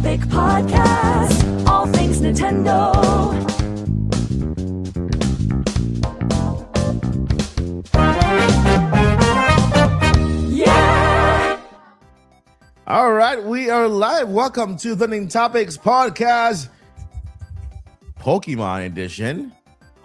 Topic Podcast. All things Nintendo. Yeah! All right, we are live. Welcome to the Nintendo Topics Podcast, Pokemon Edition.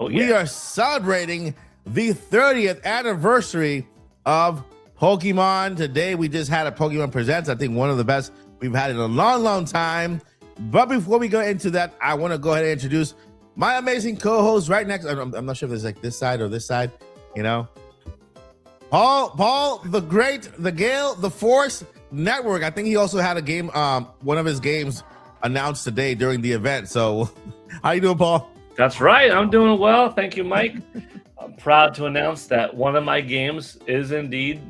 Oh, yeah. We are celebrating the 30th anniversary of Pokemon. Today, we just had a Pokemon Presents. I think one of the best we've had in a long, long time. But before we go into that, I want to go ahead and introduce my amazing co-host right next. I'm not sure if it's like this side or this side, you know. Paul, the Great, the Gale, the Force Network. I think he also had a game, one of his games announced today during the event. So, how you doing, Paul? That's right. I'm doing well. Thank you, Mike. I'm proud to announce that one of my games is indeed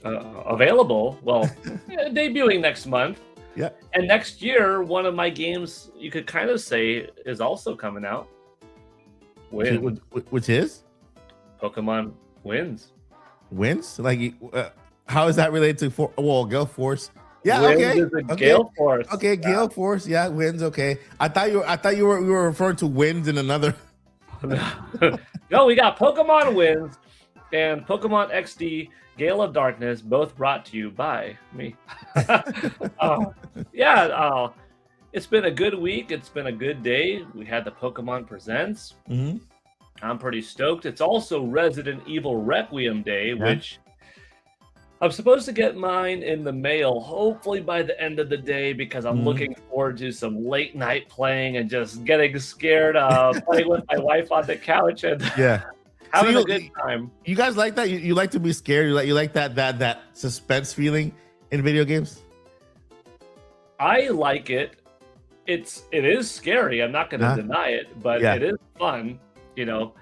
available. Well, debuting next month. Yeah. And next year, one of my games, you could kind of say, is also coming out. Which is? Pokemon Wins. Wins? Like, how is that related to Gale Force? Yeah, Wins okay. is a Gale Force. Okay, Gale Force. Yeah, Wins. Okay. I thought you were referring to Wins in another. No, we got Pokemon Wins and Pokemon XD Gale of Darkness, both brought to you by me. It's been a good week. It's been a good day. We had the Pokemon Presents. Mm-hmm. I'm pretty stoked. It's also Resident Evil Requiem Day, which I'm supposed to get mine in the mail, hopefully by the end of the day, because I'm looking forward to some late night playing and just getting scared, playing with my wife on the couch and having a good time. You guys like that? You like to be scared? You like that suspense feeling in video games? I like it. It is scary. I'm not going to deny it, but it is fun. You know,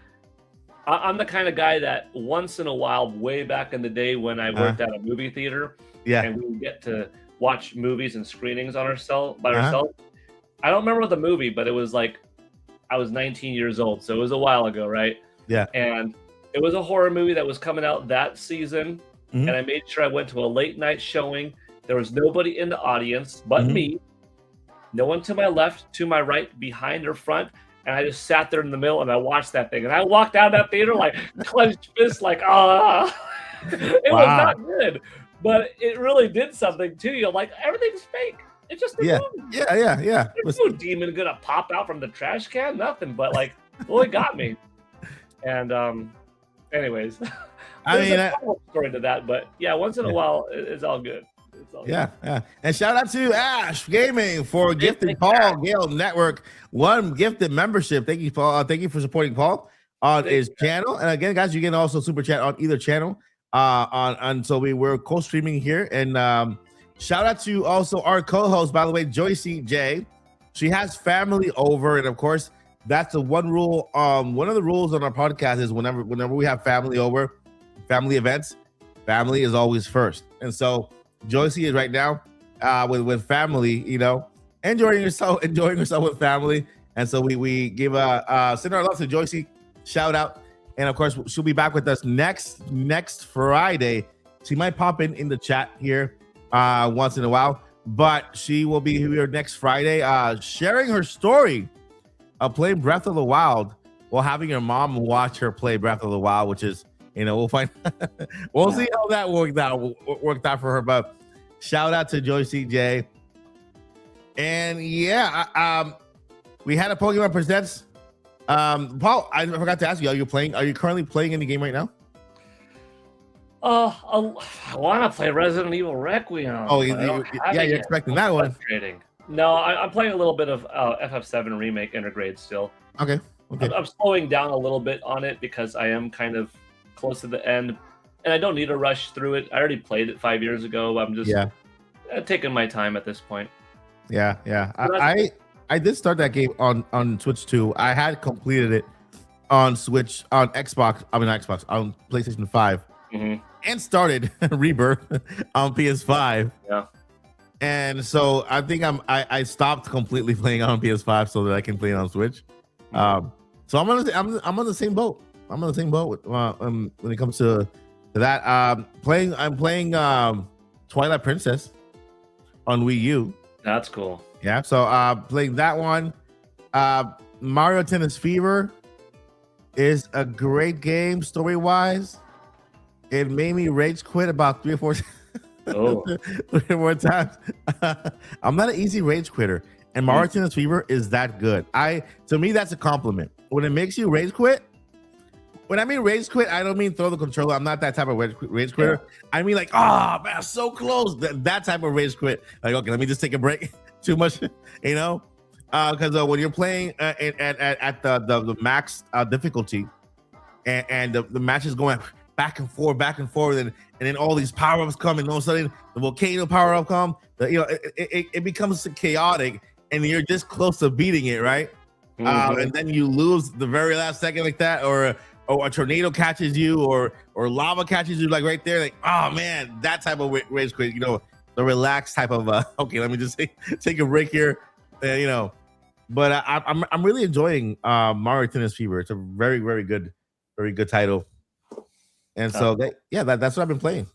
I'm the kind of guy that once in a while, way back in the day when I worked at a movie theater, and we would get to watch movies and screenings on ourselves. I don't remember the movie, but it was like I was 19 years old, so it was a while ago, right? Yeah. And it was a horror movie that was coming out that season, and I made sure I went to a late night showing. There was nobody in the audience but me. No one to my left, to my right, behind or front. And I just sat there in the middle and I watched that thing. And I walked out of that theater like clenched fists, like, was not good. But it really did something to you. Like, everything's fake. It's just a movie. Yeah. There's no demon gonna pop out from the trash can. Nothing. But like, well, it got me. And anyways, there's a story to that. But yeah, once in a while, it's all good. Yeah. And shout out to Ash Gaming for gifting Paul Gale Network one gifted membership. Thank you, Paul. Thank you for supporting Paul on his channel. And again, guys, you can also super chat on either channel. So we're co-streaming here. And shout out to also our co-host, by the way, Joycey J. She has family over, and of course, that's the one rule. One of the rules on our podcast is whenever we have family over, family events, family is always first. And so Joycey is right now with family, you know, enjoying herself with family. And so we give send our love to Joycey, shout out. And of course, she'll be back with us next Friday. She might pop in the chat here once in a while, but she will be here next Friday sharing her story of playing Breath of the Wild while having her mom watch her play Breath of the Wild, which is, you know, we'll find we'll see how that worked out for her. But shout out to Joycey J. And we had a Pokemon Presents. Paul, I forgot to ask you, are you currently playing any game right now? I want to play Resident Evil Requiem. Oh, you're expecting that one. No, I'm playing a little bit of FF7 Remake Intergrade still. Okay. I'm slowing down a little bit on it because I am kind of close to the end, and I don't need to rush through it. I already played it 5 years ago. I'm just taking my time at this point. Yeah. I did start that game on Switch too. I had completed it on Switch, on Xbox, on PlayStation 5, and started Rebirth on PS5. Yeah. And so I think I stopped completely playing on PS5 so that I can play it on Switch. So I'm on the same boat. I'm on the same boat when it comes to that. I'm playing Twilight Princess on Wii U. That's cool. Yeah. So playing that one. Mario Tennis Fever is a great game story wise. It made me rage quit about 3 or four times. I'm not an easy rage quitter, and Mario Tennis Fever is that good. To me, that's a compliment. When it makes you rage quit, when I mean rage quit, I don't mean throw the controller. I'm not that type of rage quitter. Yeah. I mean like, oh man, so close. That type of rage quit. Like, okay, let me just take a break. Too much, you know, because when you're playing at the max difficulty, and the match is going back and forth, and then all these power-ups come, and all of a sudden the volcano power-up come. It becomes chaotic, and you're just close to beating it, right? And then you lose the very last second like that, or a tornado catches you, or lava catches you, like right there. Like, oh man, that type of rage quit. You know, the relaxed type of okay, let me just take a break here. You know, but I'm really enjoying Mario Tennis Fever. It's a very good title. And so that's what I've been playing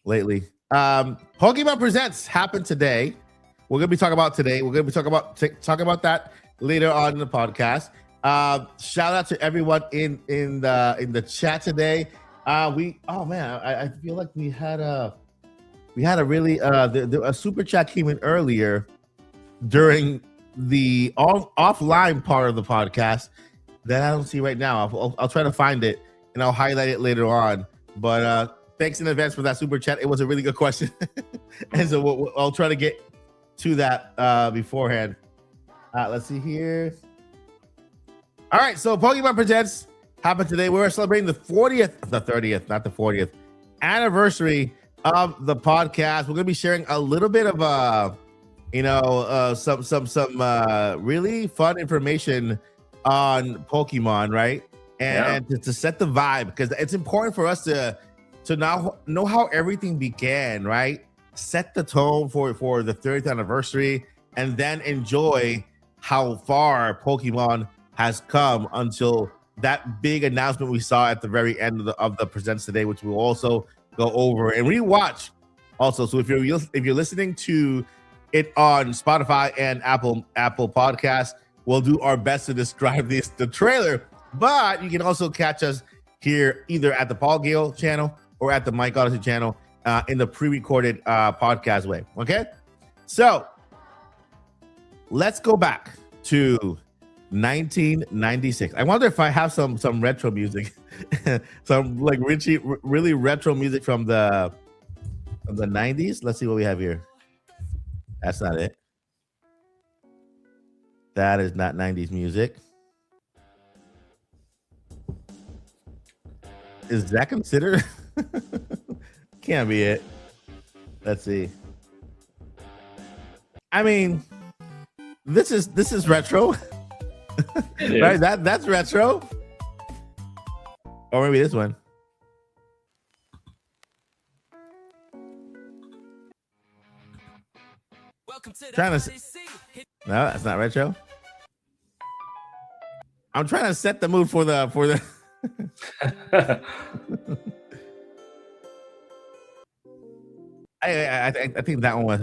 lately. Pokemon Presents happened today. We're gonna be talking about today. We're gonna be talking about that later on in the podcast. Shout out to everyone in the chat today. I feel like we had a really a super chat came in earlier during the offline part of the podcast that I don't see right now. I'll try to find it and I'll highlight it later on. But thanks in advance for that super chat. It was a really good question, and so I'll try to get to that beforehand. Let's see here. All right, so Pokemon Presents happened today. We're celebrating the 30th, not the 40th anniversary of the podcast. We're gonna be sharing a little bit of some really fun information on Pokemon, right? And to set the vibe, because it's important for us to now know how everything began, right? Set the tone for the 30th anniversary, and then enjoy how far Pokemon has come until that big announcement we saw at the very end of the presents today, which we'll also go over and rewatch also. So if you're listening to it on Spotify and Apple Podcasts, we'll do our best to describe the trailer, but you can also catch us here either at the Paul Gale channel or at the Mike Odyssey channel in the pre-recorded podcast way. Okay, so let's go back to 1996. I wonder if I have some retro music, some like really retro music from the 90s. Let's see what we have here. That's not it. That is not 90s music. Is that considered? Can't be it. Let's see. I mean, this is retro. Right? That's retro. Or maybe this one. No, that's not retro. I'm trying to set the mood for the I think that one was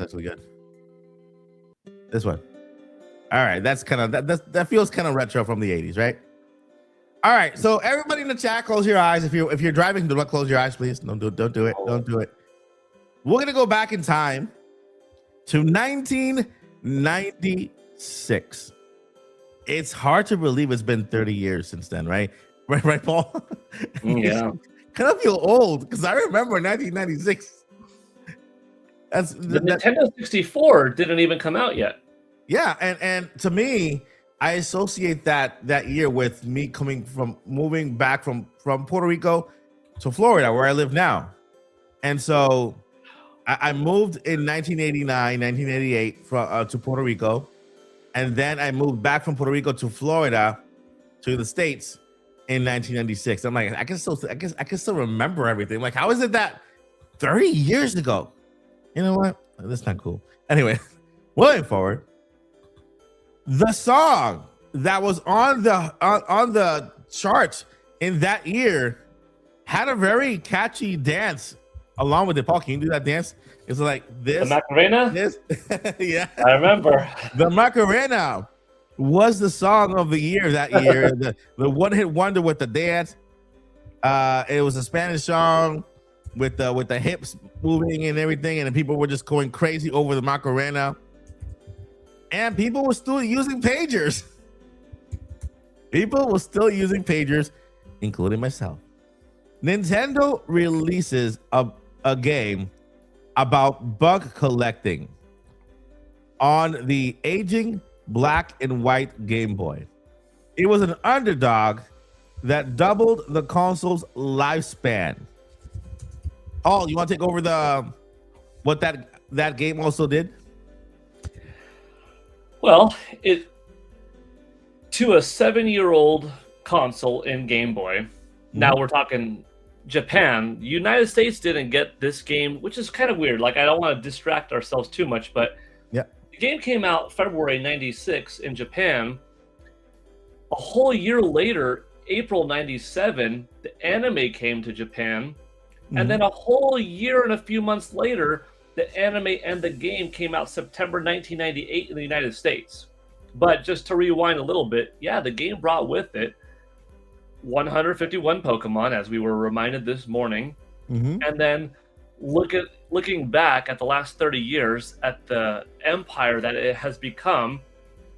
actually good. This one. All right, that's kind of that feels kind of retro from the 80s, right? All right, so everybody in the chat, close your eyes. If you're driving, do not close your eyes, please. Don't do it. Don't do it. We're gonna go back in time to 1996. It's hard to believe it's been 30 years since then, right? Right, Paul? Yeah. Kind of feel old because I remember 1996. The Nintendo 64 didn't even come out yet. Yeah, and to me, I associate that year with me moving back from Puerto Rico to Florida, where I live now. And so I moved in 1989, 1988 to Puerto Rico. And then I moved back from Puerto Rico to Florida, to the States in 1996. I'm like, I can still remember everything. Like, how is it that 30 years ago? You know what? That's not cool. Anyway, moving forward, the song that was on the charts in that year had a very catchy dance along with it. Paul, can you do that dance? It's like this. The Macarena? This, yeah. I remember. The Macarena was the song of the year that year. the one hit wonder with the dance. It was a Spanish song with the hips moving and everything, and the people were just going crazy over the Macarena. And people were still using pagers. People were still using pagers, including myself. Nintendo releases a game about bug collecting on the aging black and white Game Boy. It was an underdog that doubled the console's lifespan. Oh, you want to take over what that game also did? Well, to a 7-year-old console in Game Boy. Now we're talking Japan. United States didn't get this game, which is kind of weird. Like, I don't want to distract ourselves too much, but yeah, the game came out February 96 in Japan. A whole year later, April 97, the anime came to Japan. And then a whole year and a few months later, the anime and the game came out September 1998 in the United States. But just to rewind a little bit, yeah, the game brought with it 151 Pokemon, as we were reminded this morning. And then looking back at the last 30 years at the empire that it has become,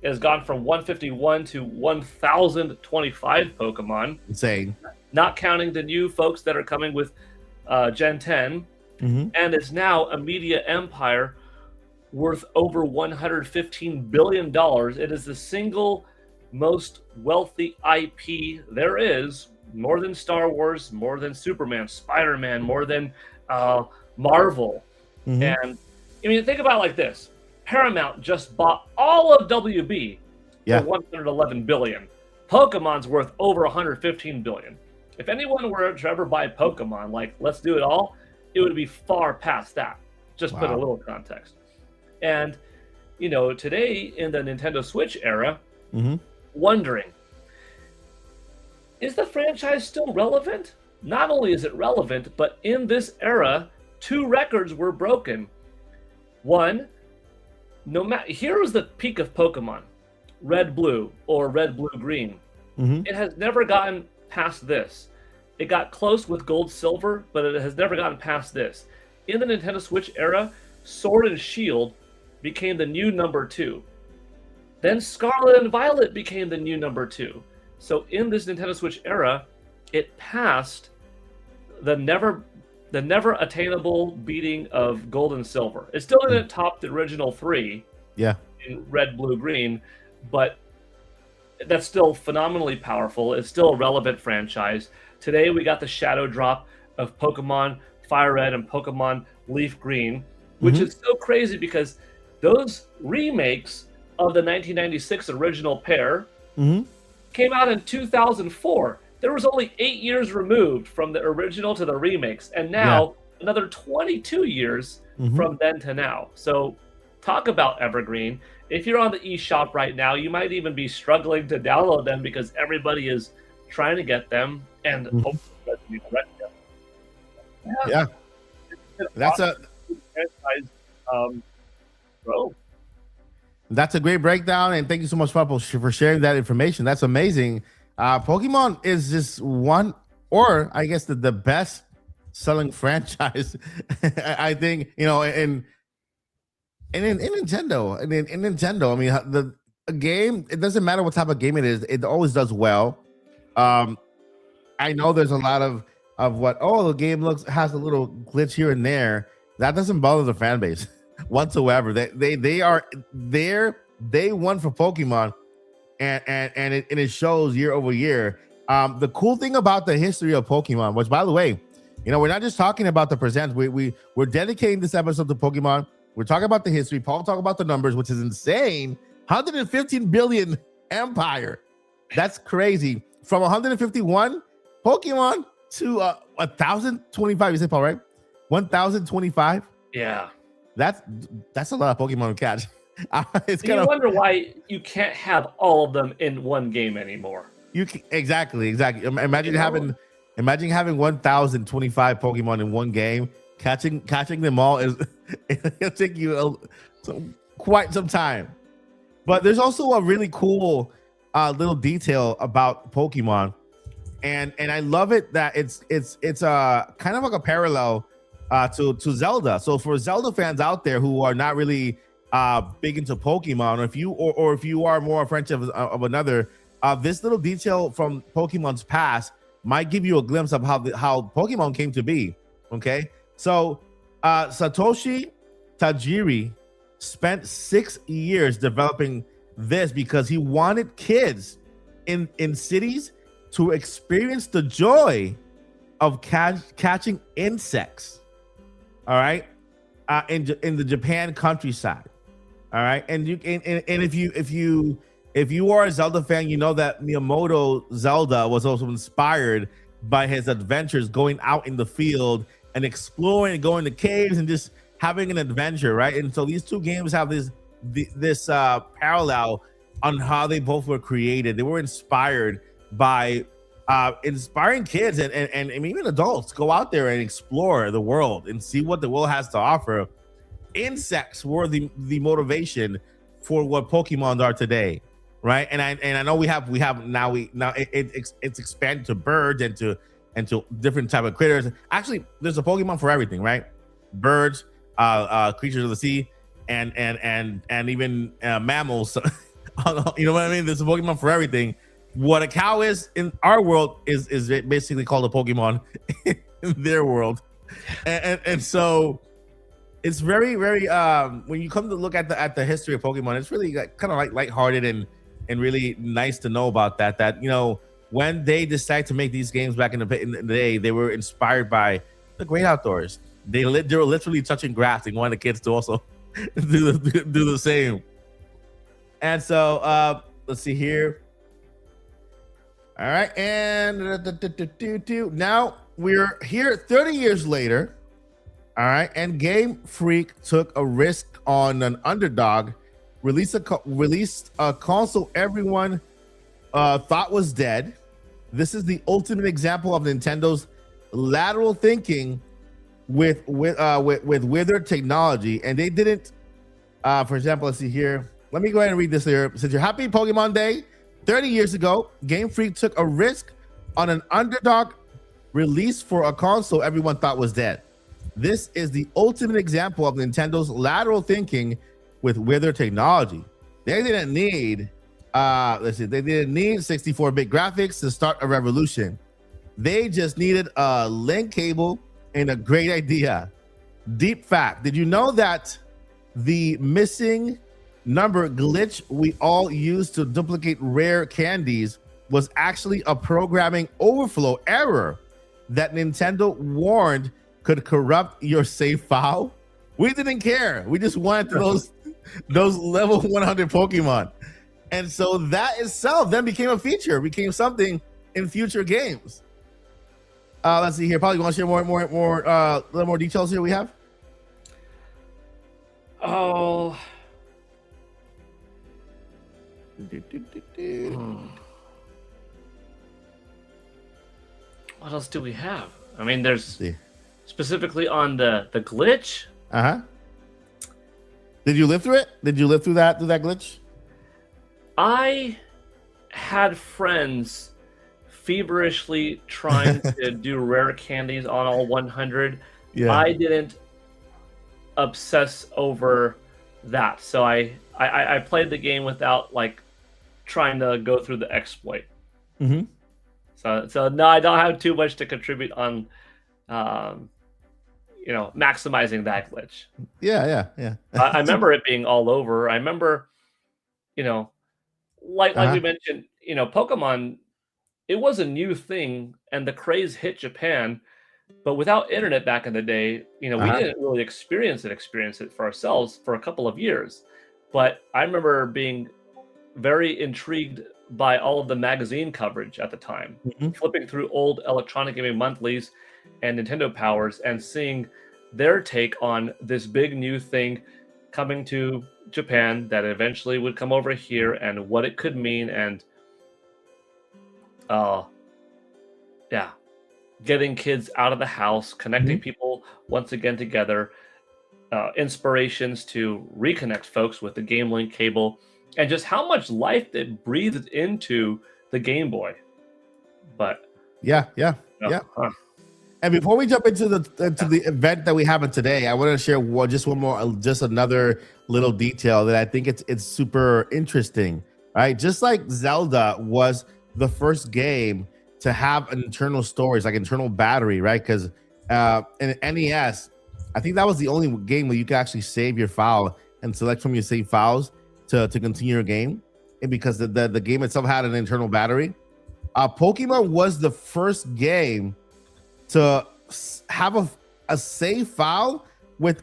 it has gone from 151 to 1,025 Pokemon. Insane. Not counting the new folks that are coming with Gen 10. And it's now a media empire worth over $115 billion. It is the single most wealthy IP there is, more than Star Wars, more than Superman, Spider-Man, more than Marvel. And I mean, think about it like this. Paramount just bought all of WB for $111 billion. Pokemon's worth over $115 billion. If anyone were to ever buy Pokemon, like, let's do it all, it would be far past that. Just put a little context. And, you know, today in the Nintendo Switch era, wondering, is the franchise still relevant? Not only is it relevant, but in this era, 2 records were broken. One, here was the peak of Pokemon, Red Blue or Red Blue Green. It has never gotten past this. It got close with Gold Silver, but it has never gotten past this. In the Nintendo Switch era, Sword and Shield became the new number 2. Then Scarlet and Violet became the new number 2. So in this Nintendo Switch era, it passed the never attainable beating of Gold and Silver. It still didn't top the original 3 in Red, Blue, Green, but that's still phenomenally powerful. It's still a relevant franchise. Today we got the shadow drop of Pokemon Fire Red and Pokemon Leaf Green, which is so crazy because those remakes of the 1996 original pair came out in 2004. There was only 8 years removed from the original to the remakes, and now another 22 years from then to now. So talk about evergreen. If you're on the eShop right now, you might even be struggling to download them because everybody is trying to get them, and hopefully that's be correct. That's a That's a great breakdown, and thank you so much, Papa, for sharing that information. That's amazing. Pokemon is just one, or I guess the best selling franchise. I think, you know, in Nintendo, in Nintendo, I mean, the game, it doesn't matter what type of game it is, it always does well. I know there's a lot of what, the game has a little glitch here and there. That doesn't bother the fan base whatsoever. They are there day one for Pokemon, and it shows year over year. The cool thing about the history of Pokemon, which, by the way, you know, we're not just talking about the present. We're dedicating this episode to Pokemon. We're talking about the history. Paul talk about the numbers, which is insane. 115 billion empire. That's crazy. From 151 Pokemon to 1,025. You said, Paul, right? 1,025. Yeah. That's a lot of Pokemon to catch. It's you wonder why you can't have all of them in one game anymore. Exactly. Imagine having 1,025 Pokemon in one game. catching them all is it'll take you quite some time. But there's also a really cool little detail about Pokemon, and I love it that it's kind of like a parallel to Zelda. So for Zelda fans out there who are not really big into Pokemon, or if you are more a friend of another, this little detail from Pokemon's past might give you a glimpse of how Pokemon came to be. Okay, so Satoshi Tajiri spent 6 years developing this because he wanted kids in cities to experience the joy of catching insects. All right, in the Japan countryside. All right, and if you are a Zelda fan, you know that Miyamoto Zelda was also inspired by his adventures going out in the field and exploring and going to caves and just having an adventure, right? And so these two games have this parallel on how they both were created. They were inspired by inspiring kids and even adults go out there and explore the world and see what the world has to offer. Insects were the motivation for what Pokemon are today, right? And I know we have now it's expanded to birds and to different type of critters. Actually, there's a Pokemon for everything, right? Birds, creatures of the sea, and even mammals. You know what I mean? There's a Pokemon for everything. What a cow is in our world is basically called a Pokemon in their world, and so it's very when you come to look at the history of Pokemon, it's really kind of like lighthearted and really nice to know about that you know, when they decided to make these games back in the day, they were inspired by the great outdoors. They were literally touching grass and wanted the kids to also do the same. And so let's see here. All right, and now we're here 30 years later. All right, and Game Freak took a risk on an underdog, released a console everyone thought was dead. This is the ultimate example of Nintendo's lateral thinking with withered technology, and they didn't. For example, let's see here. Let me go ahead and read this here. Since you're happy Pokemon Day, 30 years ago, Game Freak took a risk on an underdog release for a console everyone thought was dead. This is the ultimate example of Nintendo's lateral thinking with withered technology. They didn't need, they didn't need 64-bit graphics to start a revolution. They just needed a link cable and a great idea. Deep fact: did you know that the missing number glitch we all use to duplicate rare candies was actually a programming overflow error that Nintendo warned could corrupt your save file? We didn't care. We just wanted those level 100 Pokemon. And so that itself then became a feature, became something in future games. Let's see here. Probably want to share little more details here we have. Oh. What else do we have? I mean, there's specifically on the glitch. Did you live through it? Did you live through that glitch? I had friends feverishly trying to do rare candies on all 100. Yeah. I didn't obsess over that, so I played the game without like trying to go through the exploit. Mm-hmm. So no, I don't have too much to contribute on, maximizing that glitch. Yeah. I remember it being all over. I remember, like we mentioned, Pokemon, it was a new thing, and the craze hit Japan. But without internet back in the day, we didn't really experience it for ourselves for a couple of years. But I remember being very intrigued by all of the magazine coverage at the time, flipping through old Electronic Gaming Monthlies and Nintendo Powers and seeing their take on this big new thing coming to Japan that eventually would come over here and what it could mean. And getting kids out of the house, connecting people once again together, inspirations to reconnect folks with the Game Link cable, and just how much life it breathed into the Game Boy. But Yeah. And before we jump into the event that we have today, I want to share just another little detail that I think it's super interesting, right? Just like Zelda was the first game to have an internal storage, like internal battery, right? Because in NES, I think that was the only game where you could actually save your file and select from your saved files to continue your game, and because the game itself had an internal battery. Pokemon was the first game to have a save file with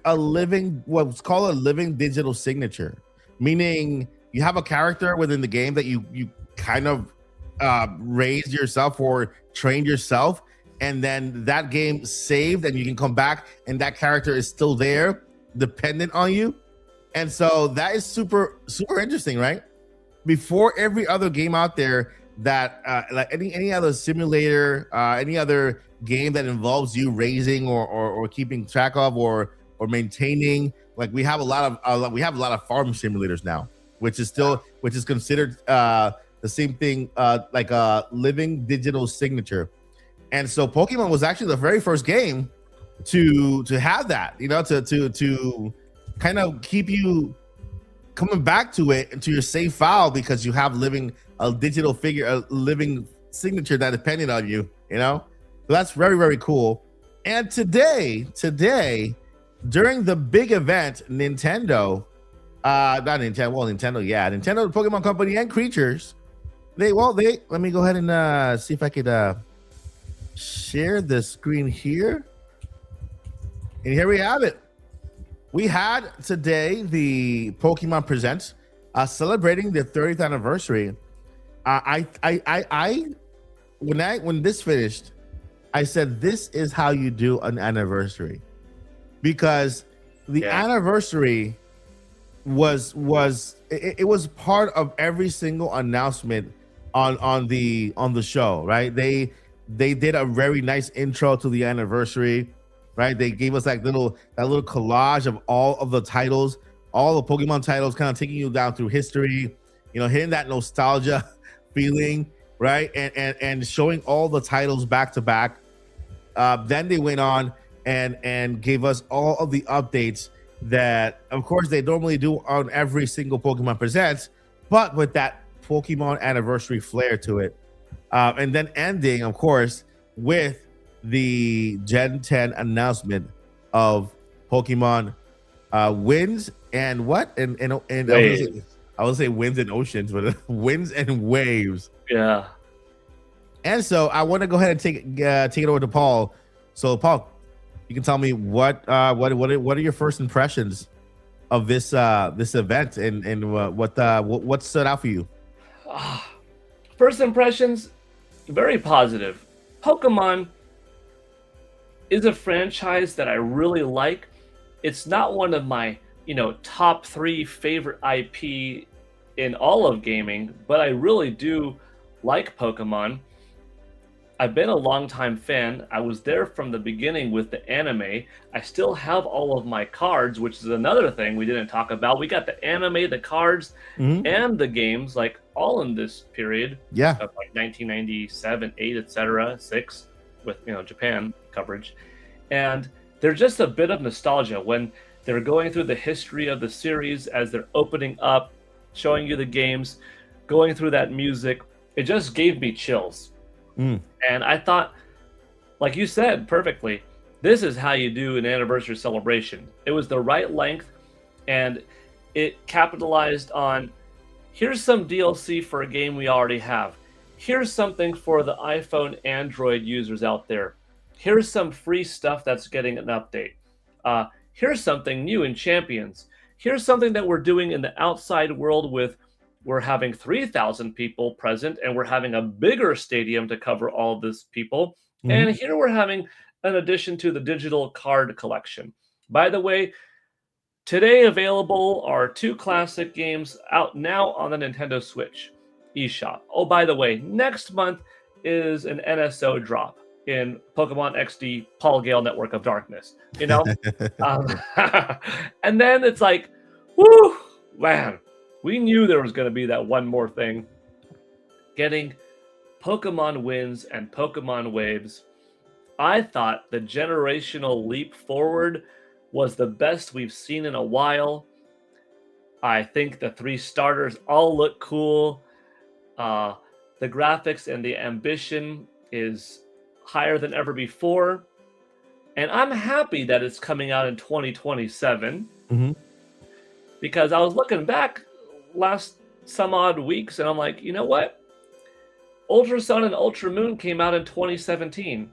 what's called a living digital signature, meaning you have a character within the game that you kind of raised yourself or trained yourself, and then that game saved, and you can come back and that character is still there dependent on you. And so that is super interesting, right? Before every other game out there that like any other simulator, any other game that involves you raising or keeping track of or maintaining, like we have a lot of farm simulators now, which is considered the same thing, like a living digital signature. And so Pokemon was actually the very first game to have that, to kind of keep you coming back to it into your save file, because you have a digital figure, a living signature that depended on you, So that's very, very cool. And today, during the big event, Nintendo, Nintendo, the Pokemon Company, and Creatures, let me go ahead and see if I could share the screen here. And here we have it. We had today the Pokemon Presents, celebrating the 30th anniversary. When this finished, I said, this is how you do an anniversary, because the anniversary was part of every single announcement on the show, right? They did a very nice intro to the anniversary, right? They gave us that little collage of all of the titles, all the Pokemon titles, kind of taking you down through history, hitting that nostalgia feeling, right? And showing all the titles back to back. Then they went on and gave us all of the updates that, of course, they normally do on every single Pokemon Presents, but with that Pokemon anniversary flair to it. And then ending, of course, with the Gen 10 announcement of Pokemon Winds and what? And I would say Winds and Oceans, but Winds and Waves. Yeah. And so I want to go ahead and take it over to Paul. So Paul, you can tell me what are your first impressions of this event, and what stood out for you? First impressions, very positive. Pokemon is a franchise that I really like. It's not one of my, top 3 favorite IP in all of gaming, but I really do like Pokemon. I've been a longtime fan. I was there from the beginning with the anime. I still have all of my cards, which is another thing we didn't talk about. We got the anime, the cards, and the games, like all in this period. Yeah. Of like 1997, 8, etc., 6, with Japan coverage. And there's just a bit of nostalgia when they're going through the history of the series as they're opening up, showing you the games, going through that music. It just gave me chills. And I thought, like you said perfectly, this is how you do an anniversary celebration. It was the right length, and it capitalized on, here's some DLC for a game we already have. Here's something for the iPhone, Android users out there. Here's some free stuff that's getting an update. Here's something new in Champions. Here's something that we're doing in the outside world we're having 3,000 people present, and we're having a bigger stadium to cover all this people. And here we're having an addition to the digital card collection. By the way, today available are 2 classic games out now on the Nintendo Switch eShop. Oh, by the way, next month is an NSO drop. in Pokemon XD Paul Gale Network of Darkness, you know? And then it's like, whoo, man, we knew there was going to be that one more thing. Getting Pokemon wins and Pokemon waves. I thought the generational leap forward was the best we've seen in a while. I think the 3 starters all look cool. The graphics and the ambition is higher than ever before. And I'm happy that it's coming out in 2027. Mm-hmm. Because I was looking back last some odd weeks and I'm like, you know what? Ultra Sun and Ultra Moon came out in 2017.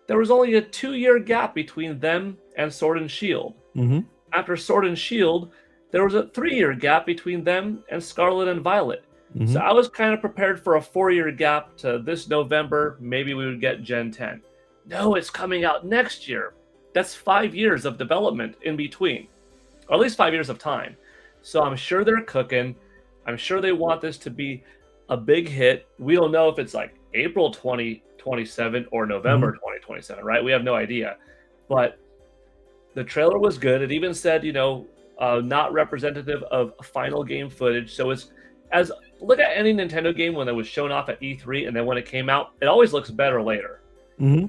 There was only a 2-year gap between them and Sword and Shield. Mm-hmm. After Sword and Shield, there was a 3-year gap between them and Scarlet and Violet. Mm-hmm. So I was kind of prepared for a 4-year gap to this November. Maybe we would get Gen 10. No, it's coming out next year. That's 5 years of development in between, or at least 5 years of time. So I'm sure they're cooking. I'm sure they want this to be a big hit. We don't know if it's like April 2027 or November 2027, right? We have no idea. But the trailer was good. It even said, not representative of final game footage. So it's as look at any Nintendo game when it was shown off at E3 and then when it came out, it always looks better later. Mm-hmm.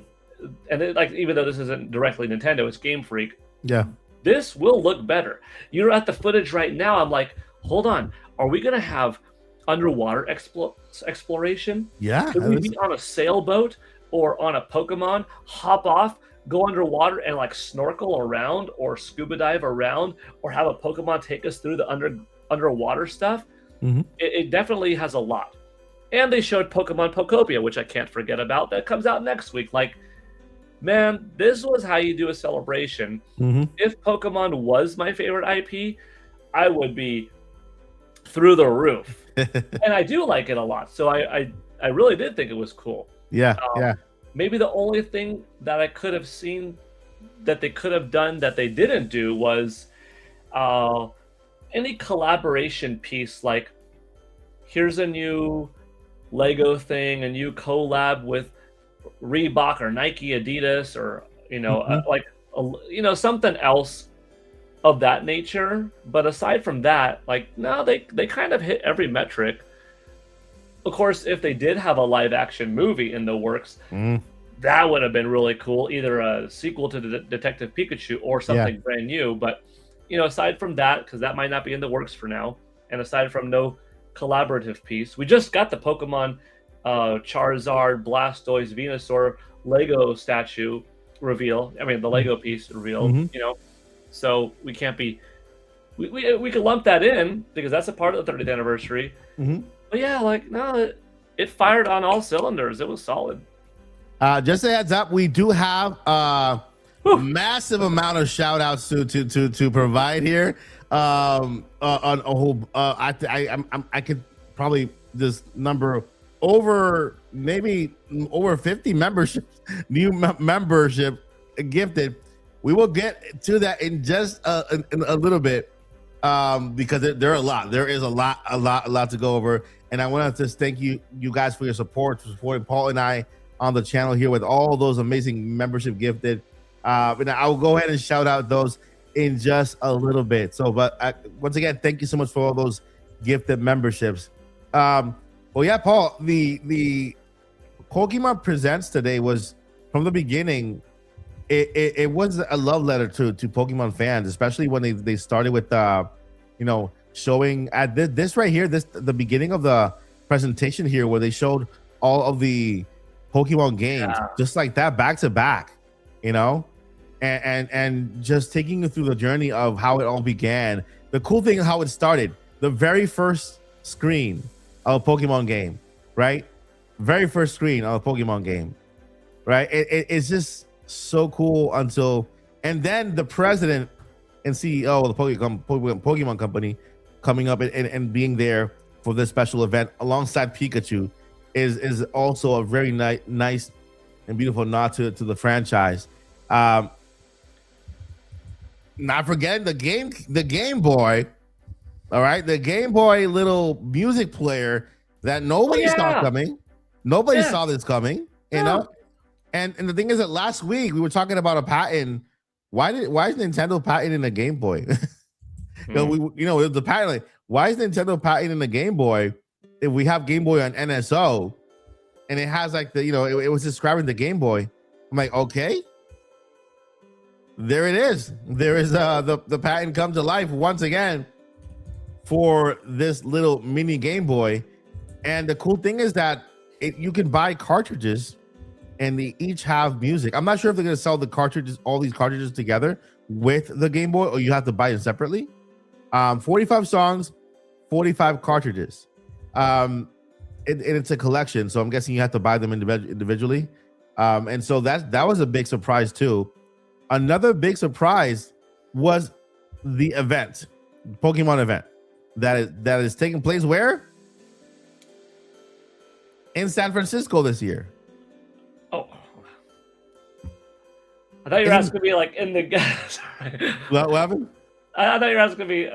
And even though this isn't directly Nintendo, it's Game Freak. Yeah. This will look better. You're at the footage right now. I'm like, hold on. Are we going to have underwater exploration? Yeah. Could we be on a sailboat or on a Pokemon, hop off, go underwater and like snorkel around or scuba dive around or have a Pokemon take us through the underwater stuff? Mm-hmm. It definitely has a lot. And they showed Pokemon Pokopia, which I can't forget about. That comes out next week. Like, man, this was how you do a celebration. Mm-hmm. If Pokemon was my favorite IP, I would be through the roof. And I do like it a lot. So I really did think it was cool. Yeah, yeah. Maybe the only thing that I could have seen that they could have done that they didn't do was any collaboration piece, like here's a new Lego thing, a new collab with Reebok or Nike, Adidas, or something else of that nature. But aside from that, no, they kind of hit every metric. Of course, if they did have a live action movie in the works, that would have been really cool, either a sequel to Detective Pikachu or something brand new. But aside from that, because that might not be in the works for now, and aside from no collaborative piece, we just got the Pokemon Charizard, Blastoise, Venusaur Lego statue reveal. I mean, the Lego piece reveal. So we can't be. We could lump that in because that's a part of the 30th anniversary. Mm-hmm. But yeah, no, it fired on all cylinders. It was solid. Just a heads up, we do have massive amount of shout outs to provide here. On a whole, I could probably just number maybe over 50 memberships, new membership gifted. We will get to that in just in a little bit, because there are a lot. There is a lot to go over, and I want to just thank you guys for your support, for supporting Paul and I on the channel here with all those amazing membership gifted. And I will go ahead and shout out those in just a little bit. So, but once again, thank you so much for all those gifted memberships. Well, yeah, Paul, the Pokemon Presents today was, from the beginning, it was a love letter to Pokemon fans, especially when they started with showing at this right here, the beginning of the presentation here, where they showed all of the Pokemon games just like that, back to back, and just taking you through the journey of how it all began. The cool thing is how it started. The very first screen of a Pokemon game, right? Very first screen of a Pokemon game, right? It's just so cool and then the president and CEO of the Pokemon company coming up and being there for this special event alongside Pikachu is also a very nice and beautiful nod to the franchise. Not forgetting the Game Boy. All right, the Game Boy little music player that nobody saw coming. Nobody saw this coming, And the thing is that last week we were talking about a patent. Why is Nintendo patenting a Game Boy? The patent. Like, why is Nintendo patenting the Game Boy if we have Game Boy on NSO and it has like the it was describing the Game Boy? I'm like, okay, there it is. There is the patent come to life once again for this little mini Game Boy. And the cool thing is that you can buy cartridges and they each have music. I'm not sure if they're going to sell the cartridges, all these cartridges together with the Game Boy, or you have to buy it separately. 45 songs, 45 cartridges. It's a collection, so I'm guessing you have to buy them individually. And so that was a big surprise too. Another big surprise was the event, Pokemon event that is taking place where? In San Francisco this year. Oh, I thought you were asking me like in the. Sorry. What happened? I thought you were asking me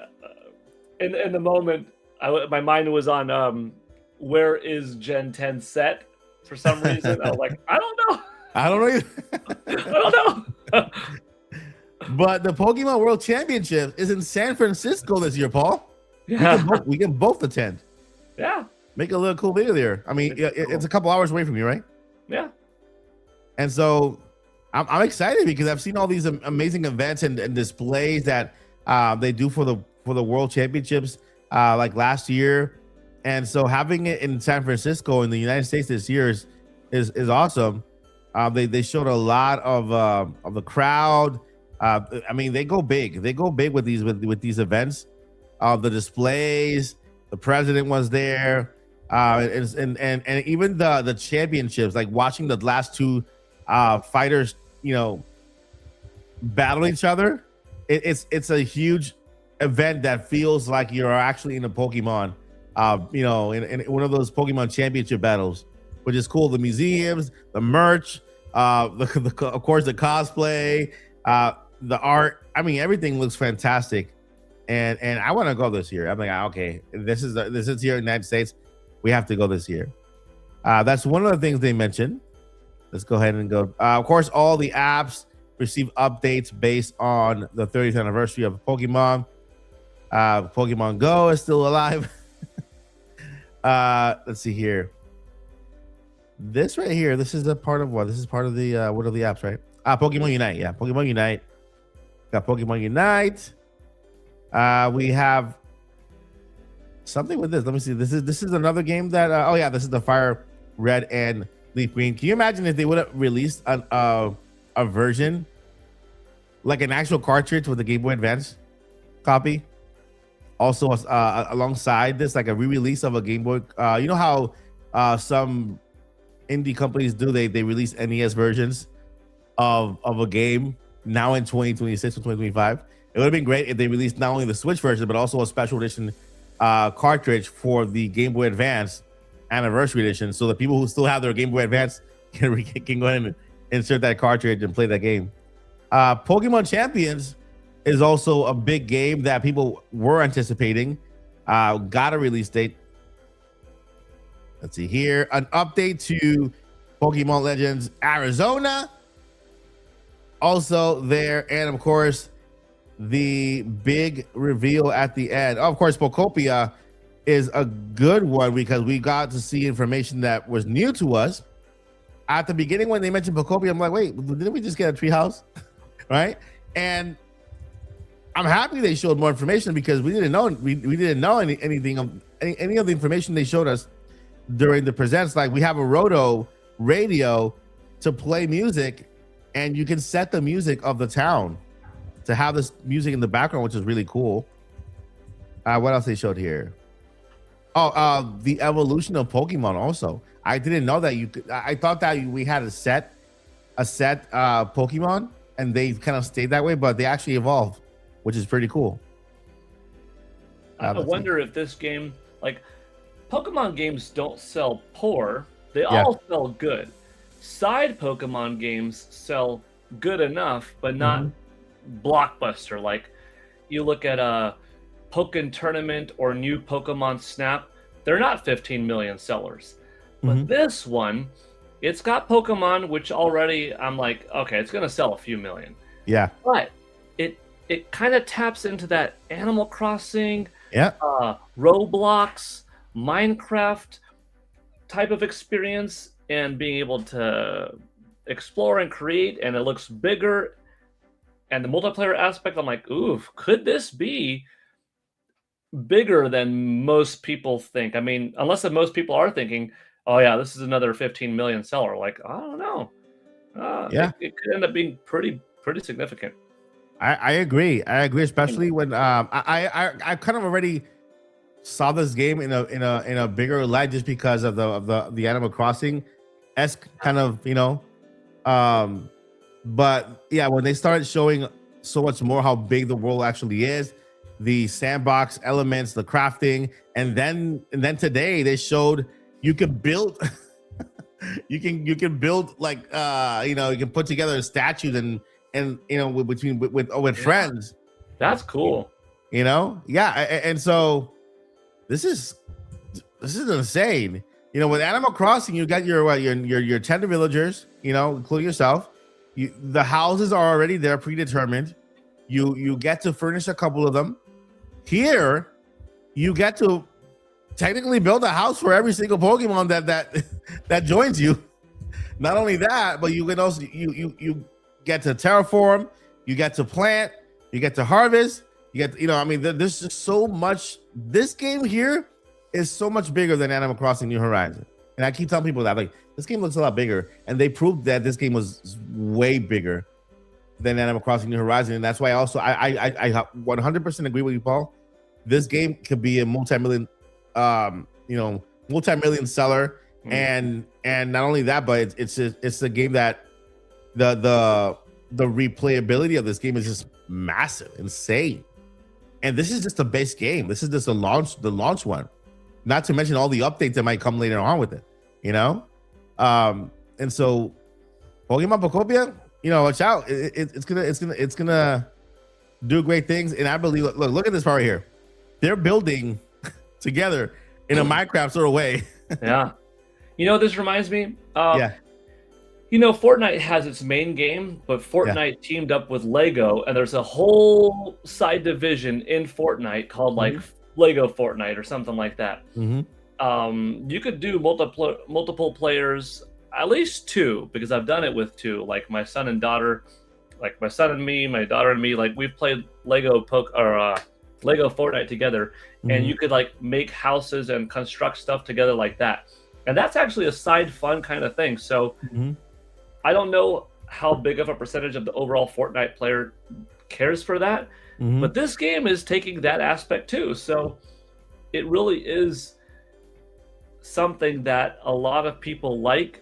in the moment. My mind was on where is Gen 10 set for some reason. I was like, I don't know. I don't know either. I don't know. But the Pokemon World Championship is in San Francisco this year, Paul. Yeah. We can both attend. Yeah. Make a little cool video there. I mean, it's a couple hours away from you, right? Yeah. And so I'm excited because I've seen all these amazing events and displays that they do for the World Championships like last year. And so having it in San Francisco in the United States this year is awesome. They showed a lot of the crowd. I mean, they go big. They go big with these events. The displays. The president was there. And even the championships, like watching the last two fighters, battle each other. It's a huge event that feels like you're actually in a Pokemon, in one of those Pokemon championship battles, which is cool. The museums, the merch, of course, the cosplay, the art. I mean, everything looks fantastic, and I want to go this year. I'm like, okay, this is here in the United States. We have to go this year. That's one of the things they mentioned. Let's go ahead and go. Of course, all the apps receive updates based on the 30th anniversary of Pokemon. Pokemon Go is still alive. Let's see here. This right here, this is a part of what? This is part of the what are the apps, right? Pokemon Unite. Yeah, Pokemon Unite. Got Pokemon Unite. We have something with this. Let me see. This is another game that. This is the Fire Red and Leaf Green. Can you imagine if they would have released a version, like an actual cartridge with the Game Boy Advance copy? Also, alongside this, like a re-release of a Game Boy. You know how some indie companies do? They release NES versions of a game now in 2026 or 2025. It would have been great if they released not only the Switch version but also a special edition cartridge for the Game Boy Advance Anniversary Edition, so the people who still have their Game Boy Advance can go ahead and insert that cartridge and play that game. Pokemon Champions is also a big game that people were anticipating. Got a release date. Let's see here. An update to Pokemon Legends Arizona. Also there, and of course, the big reveal at the end. Of course, Pokopia is a good one because we got to see information that was new to us. At the beginning, when they mentioned Pokopia, I'm like, wait, didn't we just get a treehouse? Right? And I'm happy they showed more information because we didn't know anything of any of the information they showed us during the presents. Like, we have a Roto radio to play music, and you can set the music of the town to have this music in the background, which is really cool. What else they showed here? The evolution of Pokemon also. I didn't know that you could. I thought that we had a set Pokemon, and they kind of stayed that way, but they actually evolved, which is pretty cool. I wonder if this game, like, Pokemon games don't sell poor. They all sell good. Side Pokemon games sell good enough, but not blockbuster. Like, you look at Pokken Tournament or new Pokemon Snap, they're not 15 million sellers. But this one it's got Pokemon, which already I'm like, okay, it's gonna sell a few million. Yeah. But it kind of taps into that Animal Crossing, Yeah. Roblox, Minecraft type of experience, and being able to explore and create, and it looks bigger. And the multiplayer aspect, I'm like, ooh, could this be bigger than most people think? I mean, unless most people are thinking, oh yeah, this is another 15 million seller. Like, I don't know. Yeah. It could end up being pretty significant. I agree. I agree, especially when I kind of already saw this game in a bigger light just because of the Animal Crossing esque kind of, but yeah, when they started showing so much more how big the world actually is, the sandbox elements, the crafting, and then today they showed you can build you can build like you can put together statues and with friends. That's cool. And so this is insane. With Animal Crossing, you got your 10 villagers, including yourself. The houses are already there, predetermined. You get to furnish a couple of them. Here, you get to technically build a house for every single Pokemon that joins you. Not only that, but you can also you get to terraform, you get to plant, you get to harvest, you get there's just so much. This game here is so much bigger than Animal Crossing New Horizons, and I keep telling people that like this game looks a lot bigger, and they proved that this game was way bigger than Animal Crossing New Horizons, and that's why also I 100% agree with you, Paul. This game could be a multi-million seller, and not only that, but it's a game that the replayability of this game is just massive, insane. And this is just a base game. This is just the launch one, not to mention all the updates that might come later on with it. And so Pokemon Pokopia, watch out. It's gonna do great things. And I believe, look at this part right here. They're building together in a Minecraft sort of way. Yeah. This reminds me. Yeah. Fortnite has its main game, but Fortnite teamed up with Lego, and there's a whole side division in Fortnite called like Lego Fortnite or something like that. You could do multiple players, at least two, because I've done it with two. Like my son and daughter, like my son and me, my daughter and me. Like we've played Lego Fortnite together, and you could like make houses and construct stuff together like that. And that's actually a side fun kind of thing. So I don't know how big of a percentage of the overall Fortnite player cares for that, but this game is taking that aspect too. So it really is something that a lot of people like.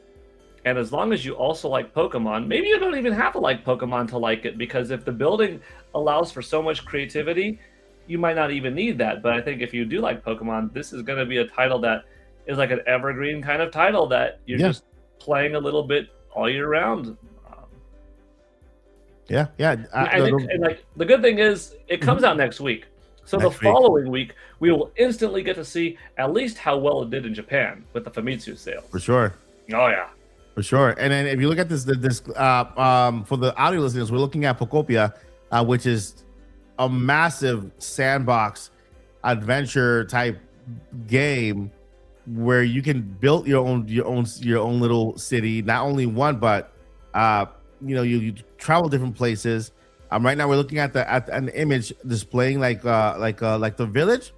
And as long as you also like Pokemon, maybe you don't even have to like Pokemon to like it, because if the building allows for so much creativity, you might not even need that. But I think if you do like Pokemon, this is going to be a title that is like an evergreen kind of title that you're just playing a little bit all year round. And like the good thing is it comes out next week. So the following week, we will instantly get to see at least how well it did in Japan with the Famitsu sales. For sure. Oh yeah. For sure. And then if you look at this for the audio listeners, we're looking at Pokopia, which is a massive sandbox adventure type game where you can build your own little city. Not only one, but you travel different places. Right now we're looking at an image displaying like the village.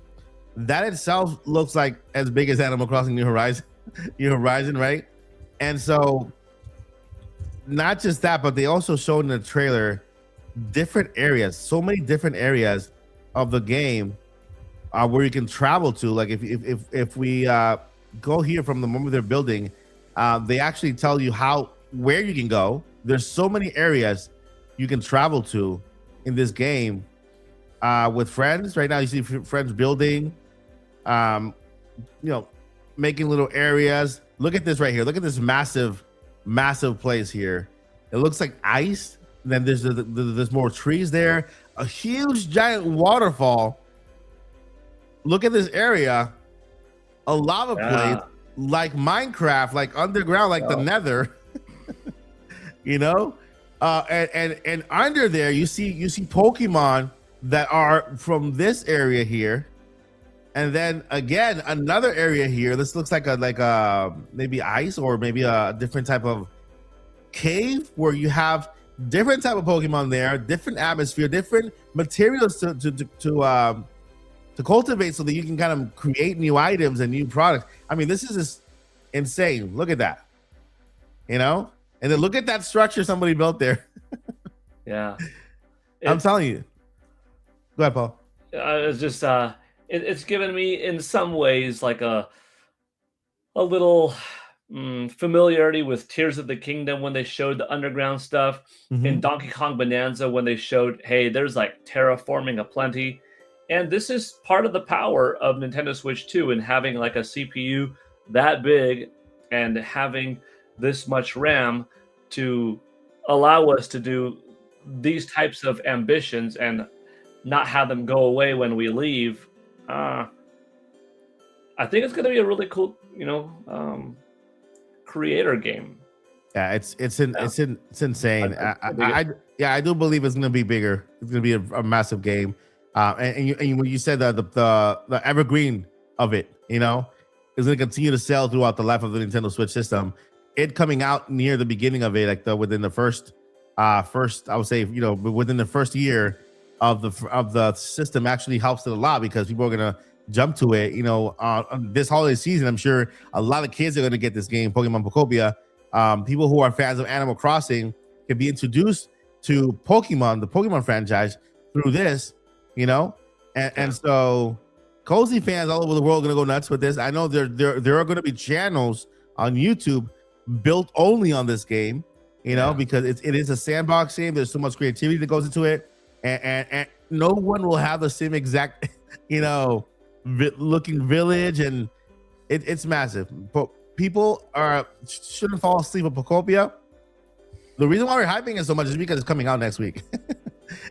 That itself looks like as big as Animal Crossing New Horizon, right? And so not just that, but they also showed in the trailer different areas, so many different areas of the game where you can travel to. Like if we go here from the moment they're building, they actually tell you where you can go. There's so many areas you can travel to in this game with friends. Right now you see friends building, making little areas. Look at this right here. Look at this massive place here. It looks like ice. Then there's more trees there. A huge giant waterfall. Look at this area. A lava plate. like Minecraft, like underground, like the Nether. You know, and under there you see Pokemon that are from this area here, and then again another area here. This looks like a maybe ice or maybe a different type of cave where you have different type of Pokemon there, different atmosphere, different materials to cultivate so that you can kind of create new items and new products. I mean, this is just insane. Look at that, you know, and then look at that structure somebody built there. Yeah, I'm telling you. Go ahead, Paul. It's just it's given me in some ways like a little familiarity with Tears of the Kingdom when they showed the underground stuff, in Donkey Kong Bonanza when they showed, hey, there's like terraforming aplenty. And this is part of the power of Nintendo Switch 2 and having like a CPU that big and having this much RAM to allow us to do these types of ambitions and not have them go away when we leave. I think it's going to be a really cool, creator game. Yeah, it's insane. I do believe it's going to be bigger. It's going to be a massive game. And when you said that the evergreen of it, is going to continue to sell throughout the life of the Nintendo Switch system. It coming out near the beginning of it, like within the first I would say, within the first year of the system actually helps it a lot because people are going to jump to it. This holiday season, I'm sure a lot of kids are going to get this game, Pokemon Pokopia. People who are fans of Animal Crossing can be introduced to Pokemon, the Pokemon franchise, through this. And so Cozy fans all over the world are going to go nuts with this. I know there are going to be channels on YouTube built only on this game, because it is a sandbox game. There's so much creativity that goes into it, and no one will have the same exact, looking village, and it's massive. But people shouldn't fall asleep with Pokopia. The reason why we're hyping it so much is because it's coming out next week.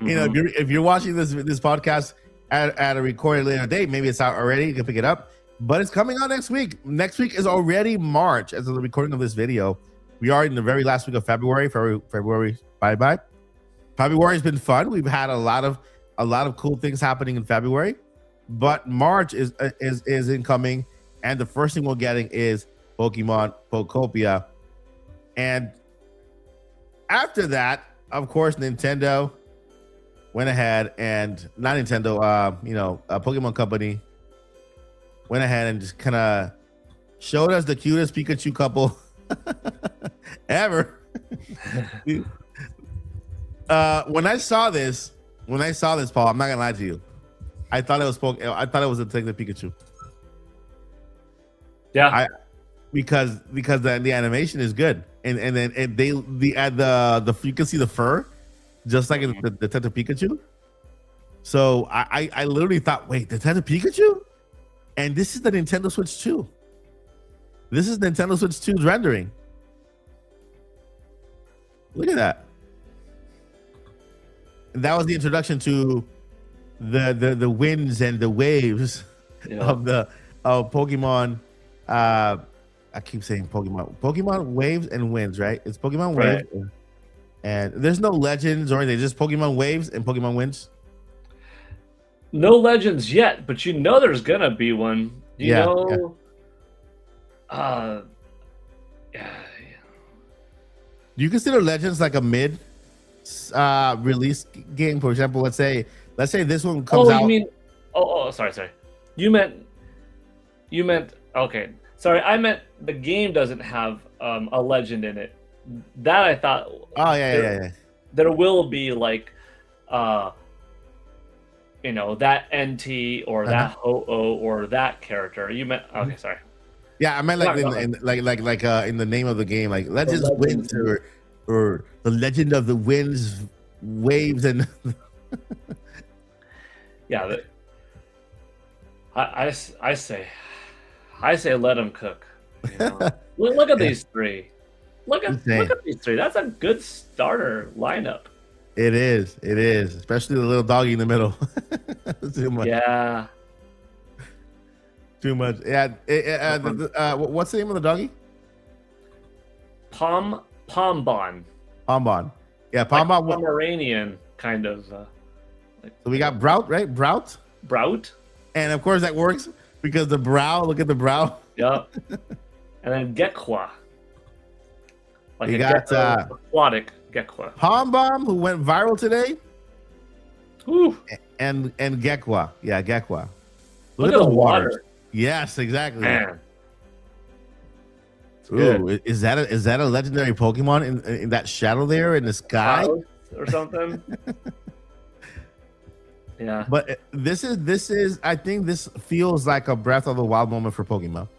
If you're watching this podcast at a recorded later date, maybe it's out already. You can pick it up, but it's coming out next week. Next week is already March as of the recording of this video. We are in the very last week of February. February, bye. February has been fun. We've had a lot of cool things happening in February, but March is incoming, and the first thing we're getting is Pokemon Pokopia, and after that, of course, Nintendo went ahead and not Nintendo, a Pokemon company went ahead and just kind of showed us the cutest Pikachu couple ever. When I saw this, Paul, I'm not gonna lie to you, I thought it was a Detective Pikachu. Yeah, because the animation is good, and then you can see the fur, just like in the Detective Pikachu. So I literally thought, wait, Detective Pikachu, and this is the Nintendo Switch 2. This is Nintendo Switch 2's rendering. Look at that. And that was the introduction to the winds and the waves of Pokemon. I keep saying Pokemon waves and winds, right? It's Pokemon waves, and there's no legends or anything. Just Pokemon waves and Pokemon winds. No legends yet, but there's gonna be one. Yeah. Do you consider Legends like a mid release game? For example, let's say this one comes out. You mean? Sorry. You meant. Okay. Sorry, I meant the game doesn't have a legend in it. That I thought. Oh yeah. There will be like, that NT or that Ho-Oh or that character. You meant okay? Sorry. Yeah, I meant like in the name of the game, like Legends Winds or the Legend of the Winds, Waves, and yeah. I say let them cook. Look at these three. Look at these three. That's a good starter lineup. It is, especially the little doggy in the middle. Yeah. Too much. Yeah. What's the name of the doggy? Pombon. Pombon. Yeah, Like Pombon. Pomeranian kind of. So we got Brout, right? Brout. Brout. And of course that works because the brow, look at the brow. Yep. And then Gekwa. Like You a got, aquatic Gekwa. Pombom, who went viral today, Whew. and Gekwa. Yeah, Gekwa. Look at the waters. water. Yes, exactly. Man. Ooh, is that a legendary Pokemon in that shadow there in the sky? Clouds or something. Yeah. But this is I think this feels like a Breath of the Wild moment for Pokemon.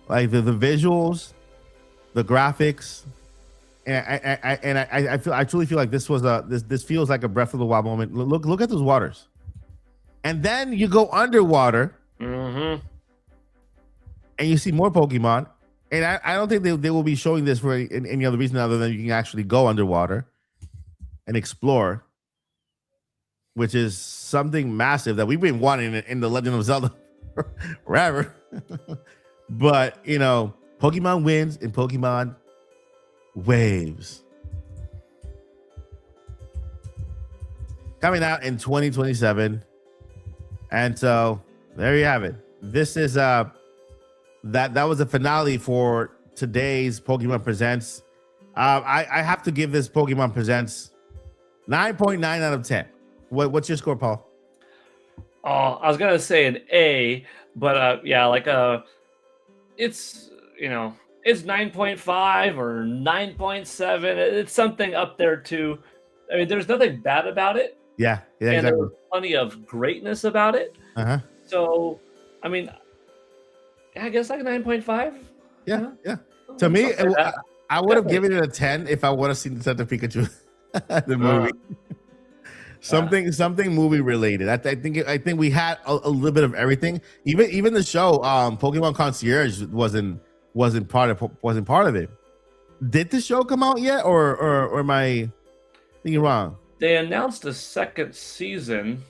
Like the visuals, the graphics, and I truly feel like this feels like a Breath of the Wild moment. Look at those waters, and then you go underwater, Mm-hmm. and you see more Pokemon. And I don't think they will be showing this for any other reason other than you can actually go underwater and explore, which is something massive that we've been wanting in the Legend of Zelda forever. But you know, Pokemon wins in Pokemon Waves. Coming out in 2027. And so there you have it. This is that was a finale for today's Pokemon Presents. I have to give this Pokemon Presents 9.9 out of 10. What's your score, Paul? Oh, I was gonna say an A, but yeah, like it's it's 9.5 or 9.7. It's something up there too. I mean, there's nothing bad about it. Yeah, And exactly. there was plenty of greatness about it. Uh-huh. So, I mean, I guess like a 9.5. Yeah. To me, I would have given it a 10 if I would have seen Detective Pikachu, the movie. Something movie related. I think we had a little bit of everything. Even the show, Pokemon Concierge wasn't part of it. Did the show come out yet, or am I thinking wrong? They announced a second season.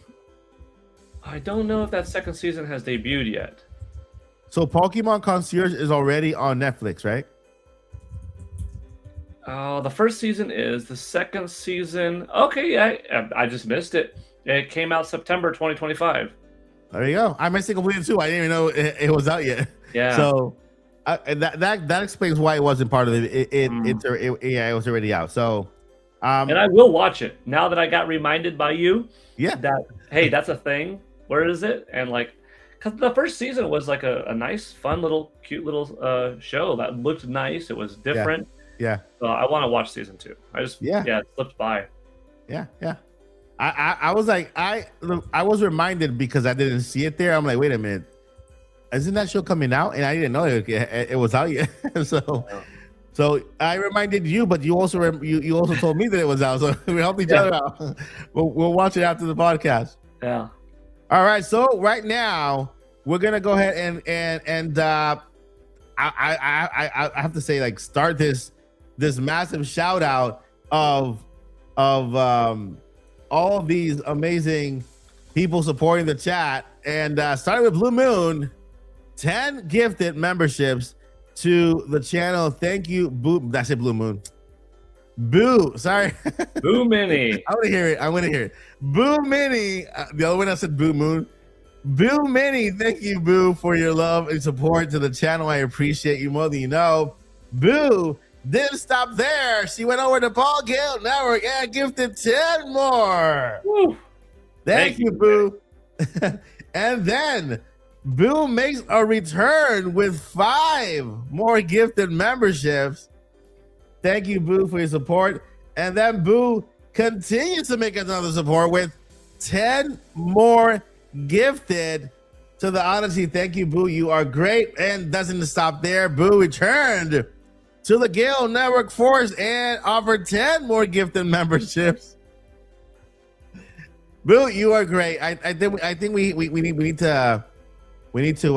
I don't know if that second season has debuted yet. So Pokemon Concierge is already on Netflix, right? The first season is. The second season. Okay, yeah, I just missed it. It came out September 2025. There you go. I missed it completely too. I didn't even know it was out yet. Yeah. So that explains why it wasn't part of it. It was already out. So, and I will watch it now that I got reminded by you. Yeah. That hey, that's a thing. Where is it? And like, because the first season was like a nice, fun little, cute little show that looked nice. It was different. Yeah. So I want to watch season 2. I just it slipped by. Yeah. I was like, I was reminded because I didn't see it there. I'm like, wait a minute, isn't that show coming out? And I didn't know it was out yet. So I reminded you, but you also you also told me that it was out. So we helped each other out. We'll watch it after the podcast. Yeah. All right. So right now we're gonna go ahead and I have to say, like, start this massive shout out of all of these amazing people supporting the chat, and starting with Blue Moon, 10 gifted memberships to the channel. Thank you, Boo. That's it, Blue Moon. Boo. Sorry. Boo Mini. I want to hear it. Boo Mini. The other one I said Boo Moon. Boo Mini. Thank you, Boo, for your love and support to the channel. I appreciate you more than you know. Boo didn't stop there. She went over to Paul Gale Network and gifted 10 more. Woo. Thank you, Boo. And then Boo makes a return with 5 more gifted memberships. Thank you, Boo, for your support. And then Boo continues to make another support with 10 more gifted to the Odyssey. Thank you, Boo. You are great. And doesn't stop there. Boo returned to the Gale Network Force and offered 10 more gifted memberships. Boo, you are great. I think we need to.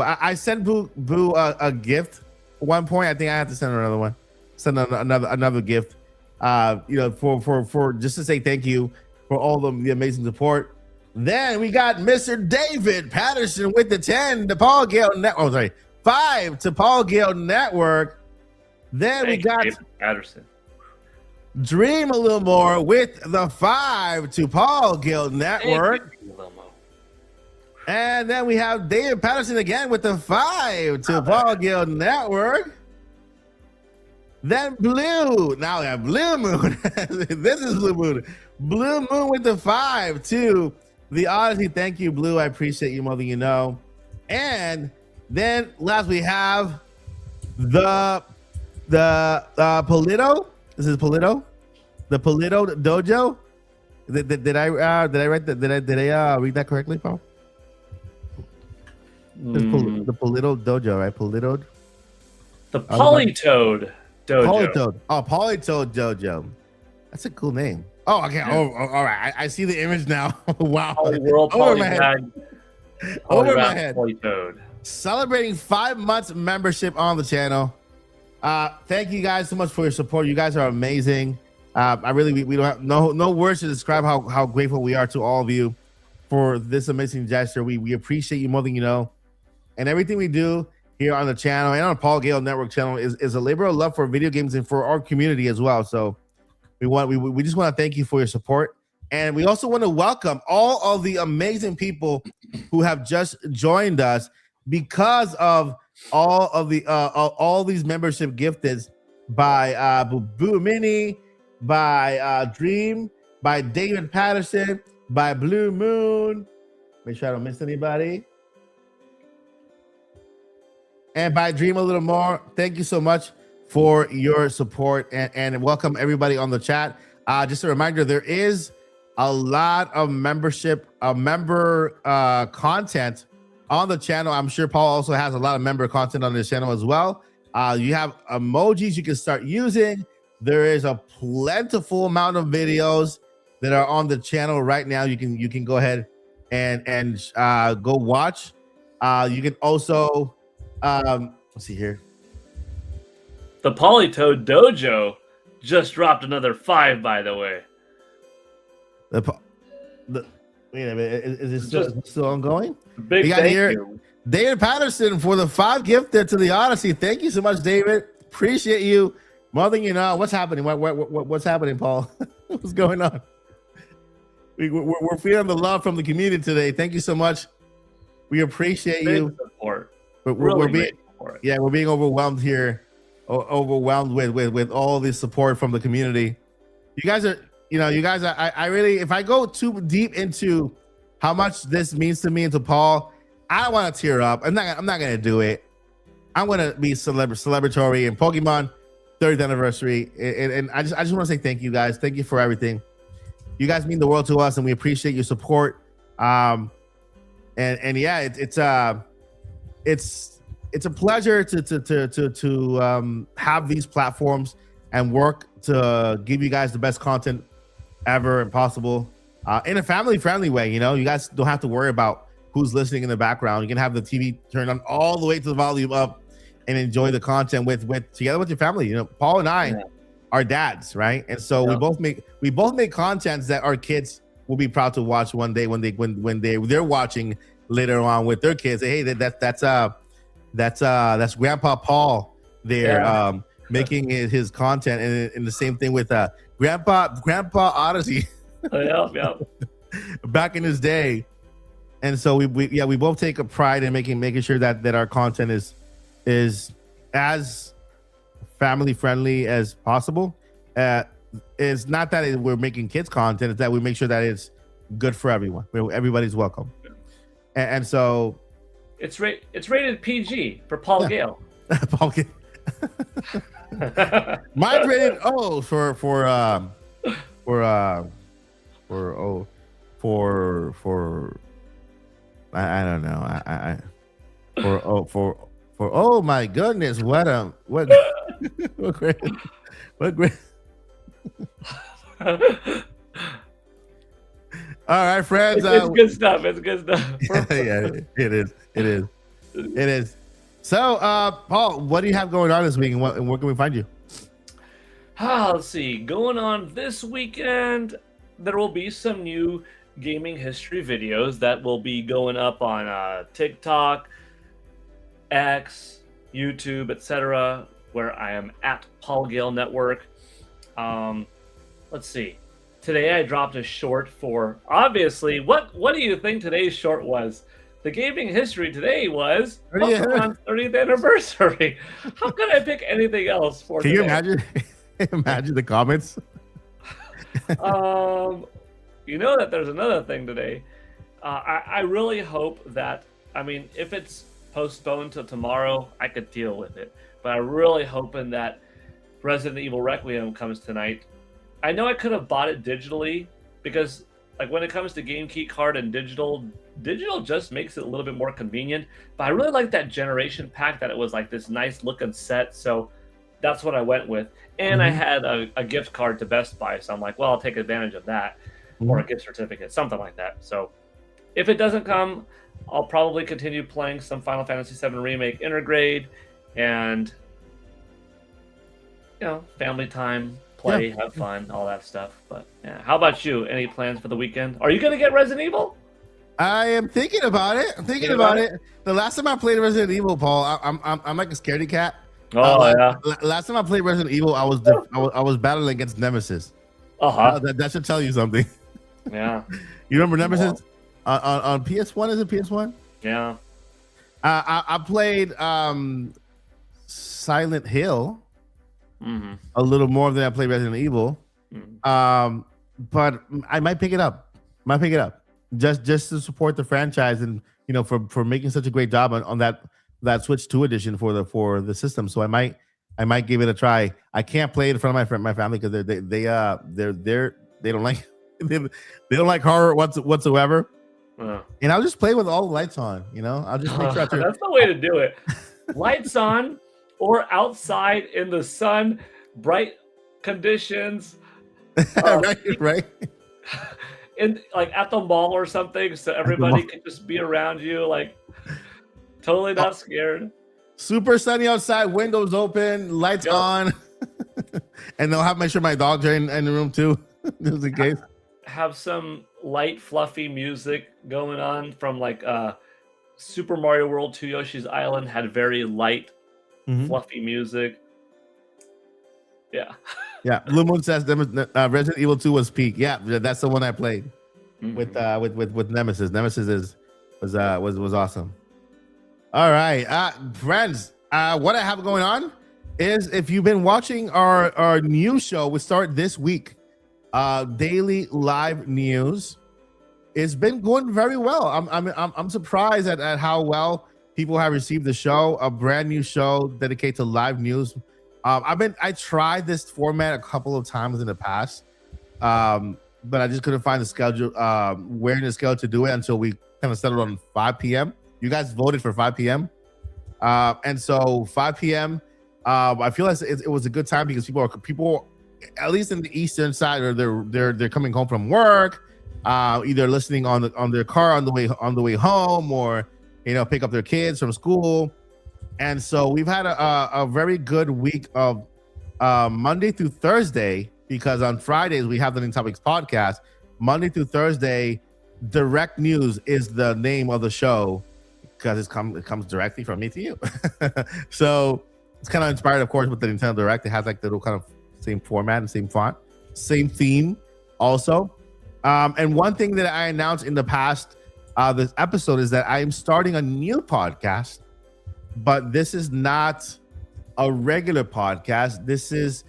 I sent Boo a gift at one point. I think I have to send her another one. Send another gift. For just to say thank you for all the amazing support. Then we got Mr. David Patterson with the 10 to Paul Gale Network. Oh, sorry, 5 to Paul Gale Network. Then we got David Patterson. Dream a little more with the 5 to Paul Gale Network. And then we have David Patterson again with the 5 to Paul Gale Network. Then Blue. Now we have Blue Moon. This is Blue Moon. Blue Moon with the 5 to the Odyssey. Thank you, Blue. I appreciate you more than you know. And then last we have the Polito. This is Polito. The Polito Dojo. Did I write that? Did I read that correctly, Paul? The Polito Dojo, right? Polito. The Polytoad Dojo. Polytoad. Oh, Polytoad Dojo. That's a cool name. Oh, okay. Yeah. Oh, all right. I see the image now. Wow. Polyworld, Over my head. Over my head. Polytoad. Celebrating 5 months membership on the channel. Thank you guys so much for your support. You guys are amazing. I really we don't have no words to describe how grateful we are to all of you for this amazing gesture. We appreciate you more than you know. And everything we do here on the channel and on Paul Gale Network channel is a labor of love for video games and for our community as well. So we just want to thank you for your support. And we also want to welcome all of the amazing people who have just joined us because of all of the all these membership gifted by Boo Mini, by Dream, by David Patterson, by Blue Moon. Make sure I don't miss anybody. And by Dream a little more. Thank you so much for your support and welcome everybody on the chat. Just a reminder, there is a lot of member content on the channel. I'm sure Paul also has a lot of member content on his channel as well. You have emojis you can start using. There is a plentiful amount of videos that are on the channel right now. You can go ahead and go watch. You can also let's see here. The Polytoad Dojo just dropped another 5, by the way. Wait a minute, is it still ongoing? Big We got thank here you. David Patterson for the 5 gifted to the Odyssey. Thank you so much, David. Appreciate you. More than you know. What's happening? What's happening, Paul? What's going on? We're feeling the love from the community today. Thank you so much. We appreciate Big you. support. We're being overwhelmed here, overwhelmed with all the support from the community. You guys are, I really, if I go too deep into how much this means to me and to Paul, I don't want to tear up. I'm not gonna do it. I'm gonna be celebratory and Pokemon 30th anniversary, and I just want to say thank you guys. Thank you for everything. You guys mean the world to us, and we appreciate your support. And yeah, it's a pleasure to have these platforms and work to give you guys the best content ever and possible in a family-friendly way. You guys don't have to worry about who's listening in the background. You can have the TV turned on all the way to the volume up and enjoy the content with together with your family. Paul and I are dads, right? And so we both make contents that our kids will be proud to watch one day when they're watching later on with their kids. Hey, that's Grandpa Paul there making his content, and the same thing with Grandpa Odyssey. Yeah. Back in his day. And so we both take a pride in making sure that our content is as family friendly as possible. It's not that we're making kids content; it's that we make sure that it's good for everyone. Everybody's welcome. And so it's rated PG for Paul Gale. Paul Gale. Mine's rated O for I don't know. For oh my goodness, what great. All right, friends. It's good stuff. It's good stuff. Yeah, it is. So, Paul, what do you have going on this week, and where can we find you? Let's see. Going on this weekend, there will be some new gaming history videos that will be going up on TikTok, X, YouTube, etc., where I am at Paul Gale Network. Let's see. Today I dropped a short for, obviously, what do you think today's short was? The gaming history today was Pokemon's 30th anniversary. How could I pick anything else for Can today? you imagine? Imagine the comments. You know that there's another thing today. I really hope that, I mean, if it's postponed till tomorrow, I could deal with it. But I'm really hoping that Resident Evil Requiem comes tonight. I know I could have bought it digitally because, like, when it comes to Game Key card and digital just makes it a little bit more convenient. But I really like that generation pack, that it was like this nice looking set. So that's what I went with. And I had a gift card to Best Buy. So I'm like, well, I'll take advantage of that, or a gift certificate, something like that. So if it doesn't come, I'll probably continue playing some Final Fantasy VII Remake Intergrade and, you know, family time, play, have fun, all that stuff. But yeah, how about you? Any plans for the weekend? Are you going to get Resident Evil? I am thinking about it. I'm thinking about it. The last time I played Resident Evil, Paul, I'm like a scaredy cat. Yeah. Last time I played Resident Evil, I was battling against Nemesis. That should tell you something. Yeah. You remember Nemesis on PS1? Is it PS1? Yeah. I played Silent Hill a little more than I played Resident Evil. But I might pick it up. Just to support the franchise, and you know, for making such a great job on that Switch 2 edition for the system. So I might give it a try. I can't play it in front of my family because they don't like they don't like horror whatsoever. And I'll just play with all the lights on. You know, I'll just make sure. That's the way to do it. Lights on, or outside in the sun, bright conditions. Right. In like at the mall or something, so everybody can just be around you, like totally not scared. Super sunny outside, windows open, lights on, and they'll make sure my dogs are in the room too, just in case. Have some light, fluffy music going on from like Super Mario World 2 Yoshi's Island had very light, fluffy music. Yeah. Yeah, Blue Moon says Resident Evil 2 was peak. Yeah, that's the one I played with Nemesis. Nemesis was awesome. All right, friends. What I have going on is, if you've been watching our news show, we start this week. Daily live news. It's been going very well. I'm surprised at how well people have received the show. A brand new show dedicated to live news. I tried this format a couple of times in the past, but I just couldn't find the schedule, where in the schedule to do it until we kind of settled on 5 p.m. You guys voted for 5 p.m. And so 5 p.m. I feel like it was a good time because people, at least in the eastern side, or they're coming home from work, either listening on their car on the way home, or pick up their kids from school. And so we've had a very good week of Monday through Thursday, because on Fridays we have the New Topics podcast. Monday through Thursday, Direct News is the name of the show, because it comes directly from me to you. So it's kind of inspired, of course, with the Nintendo Direct. It has like the little kind of same format and same font, same theme also. And one thing that I announced in the past this episode is that I am starting a new podcast. But this is not a regular podcast. This is,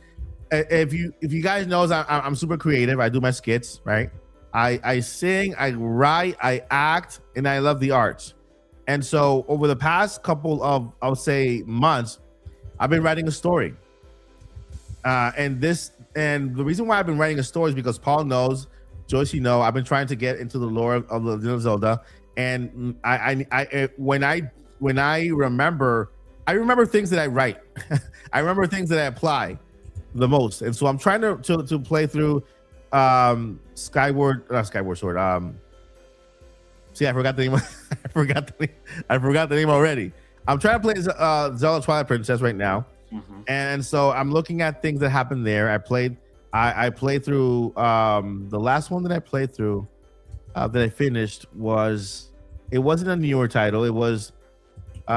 if you guys know, I'm super creative. I do my skits, right? I sing, I write, I act, and I love the arts. And so over the past couple of, I would say, months, I've been writing a story. And the reason why I've been writing a story is because Paul knows, Joyce, I've been trying to get into the lore of The Legend of Zelda. And when I remember things that I write. I remember things that I apply the most. And so I'm trying to play through Skyward Sword. See, I forgot the name. I forgot the name already. I'm trying to play Zelda Twilight Princess right now. And so I'm looking at things that happened there. I played through the last one that I played through. that I finished was, it wasn't a newer title. It was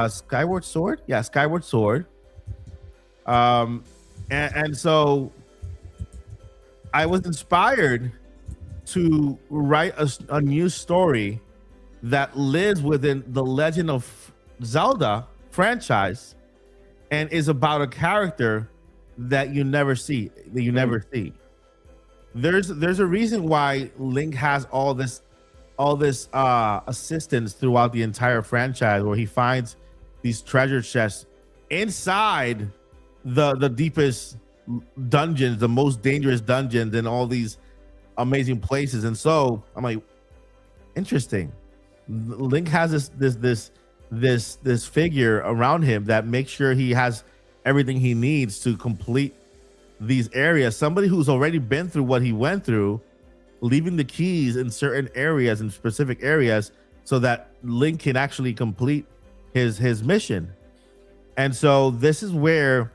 Skyward Sword. Yeah, Skyward Sword. And so I was inspired to write a new story that lives within the Legend of Zelda franchise and is about a character that you never see, There's a reason why Link has all this assistance throughout the entire franchise, where he finds these treasure chests inside the deepest dungeons, the most dangerous dungeons, and all these amazing places. And so I'm like, interesting. Link has this figure around him that makes sure he has everything he needs to complete these areas. Somebody who's already been through what he went through, leaving the keys in certain areas, in specific areas, so that Link can actually complete his mission. And so this is where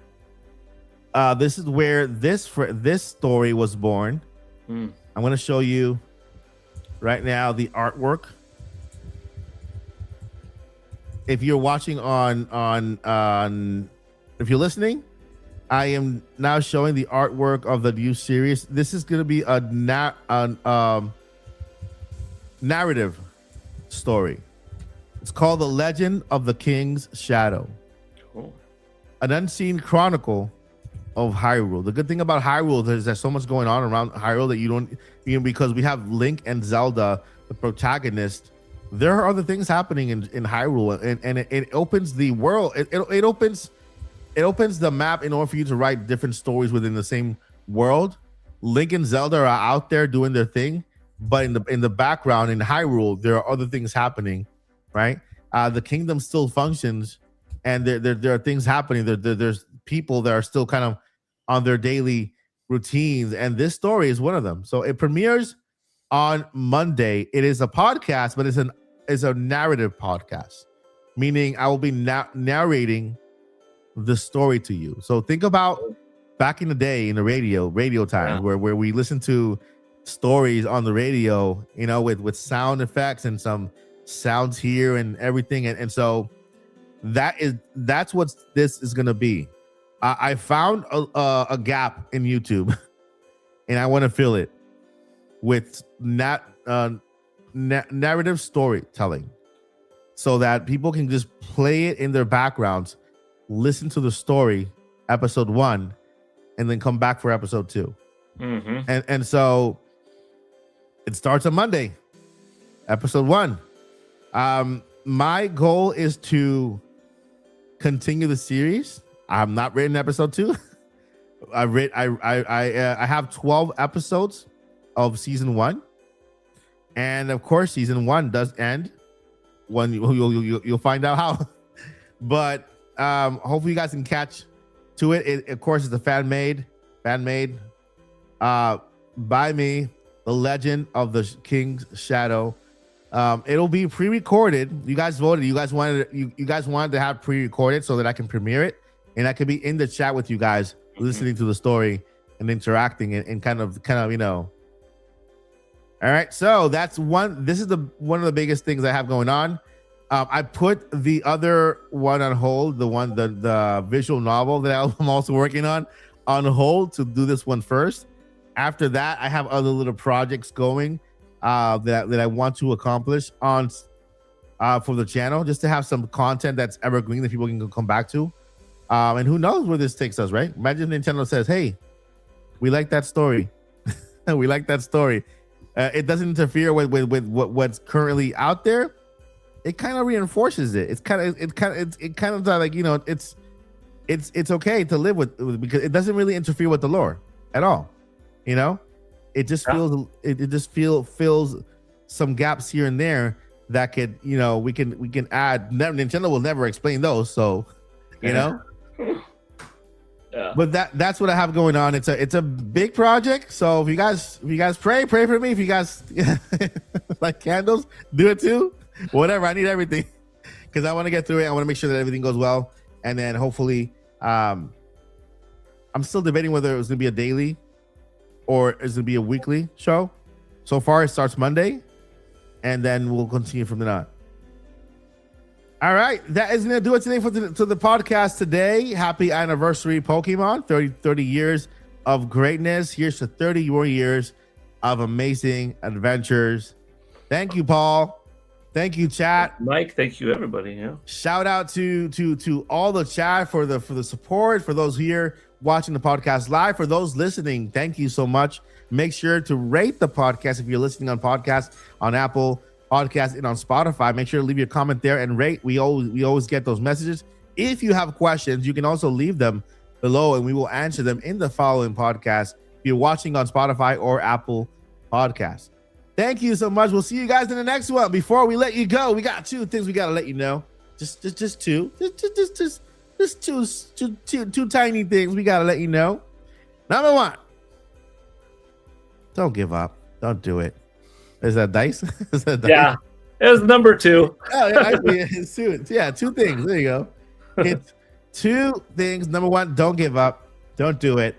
this story was born. I'm going to show you right now the artwork. If you're watching on if you're listening, I am now showing the artwork of the new series. This is going to be a narrative story. It's called The Legend of the King's Shadow. Cool. An unseen chronicle of Hyrule. The good thing about Hyrule is there's so much going on around Hyrule that you don't, because we have Link and Zelda, the protagonist. There are other things happening in Hyrule, and it opens the world. It opens the map in order for you to write different stories within the same world. Link and Zelda are out there doing their thing, but in the background in Hyrule, there are other things happening, right? The kingdom still functions, and there are things happening. There's people that are still kind of on their daily routines, and this story is one of them. So it premieres on Monday. It is a podcast, but it's a narrative podcast, meaning I will be narrating the story to you. So think about back in the day in the radio time, where we listen to stories on the radio, with sound effects and some sounds here and everything. And so that's what this is going to be. I found a gap in YouTube and I want to fill it with narrative storytelling so that people can just play it in their backgrounds, listen to the story, episode 1, and then come back for episode 2. And so it starts on Monday, episode 1. My goal is to continue the series. I'm not written episode 2. I have 12 episodes of season 1, and of course season 1 does end. When you'll find out how. But hopefully you guys can catch to it. Of course, it's a fan made by me, The Legend of the King's Shadow. It'll be pre-recorded. You guys voted. You guys wanted to have pre-recorded so that I can premiere it, and I can be in the chat with you guys, listening to the story and interacting and kind of All right, so that's one. This is one of the biggest things I have going on. I put the other one on hold, the visual novel that I'm also working on hold to do this one first. After that, I have other little projects going that I want to accomplish on for the channel, just to have some content that's evergreen that people can come back to. And who knows where this takes us, right? Imagine Nintendo says, "Hey, we like that story. We like that story." It doesn't interfere with what's currently out there. It kind of reinforces it. It's kind of like, it's okay to live with, because it doesn't really interfere with the lore at all. It just fills some gaps here and there that could, we can add. Nintendo will never explain those, so Yeah. But that's what I have going on. It's a big project. So if you guys pray for me. If you guys like candles, do it too. Whatever. I need everything because I want to get through it. I want to make sure that everything goes well, and then hopefully, I'm still debating whether it was going to be a daily or is it going to be a weekly show. So far, it starts Monday, and then we'll continue from then on. All right, that is going to do it today for the podcast today. Happy anniversary, Pokemon. 30 years of greatness. Here's to 30 more years of amazing adventures. Thank you, Paul. Thank you, chat. Mike, thank you, everybody. Yeah. Shout out to all the chat for the support, for those here watching the podcast live, for those listening. Thank you so much. Make sure to rate the podcast if you're listening on podcast on Apple Podcast and on Spotify. Make sure to leave your comment there and rate. We always get those messages. If you have questions, you can also leave them below and we will answer them in the following podcast if you're watching on Spotify or Apple Podcasts. Thank you so much. We'll see you guys in the next one. Before we let you go, we got two things we got to let you know. Just two. Just two tiny things we got to let you know. Number one, don't give up. Don't do it. Is that dice? Is that dice? Yeah, it was number 2. Oh, yeah, actually, it's two. Yeah, two things. There you go. It's two things. Number one, don't give up. Don't do it.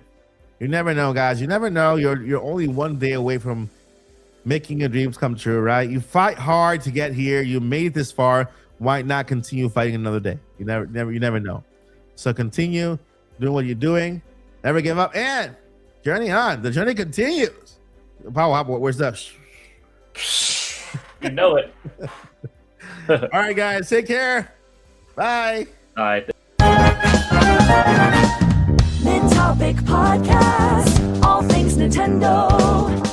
You never know, guys. You never know. You're only one day away from making your dreams come true, right? You fight hard to get here. You made it this far. Why not continue fighting another day? You never know. So continue doing what you're doing. Never give up and journey on. The journey continues. Power, where's that? You know it. All right, guys. Take care. Bye. All right. Mid Topic Podcast. All things Nintendo.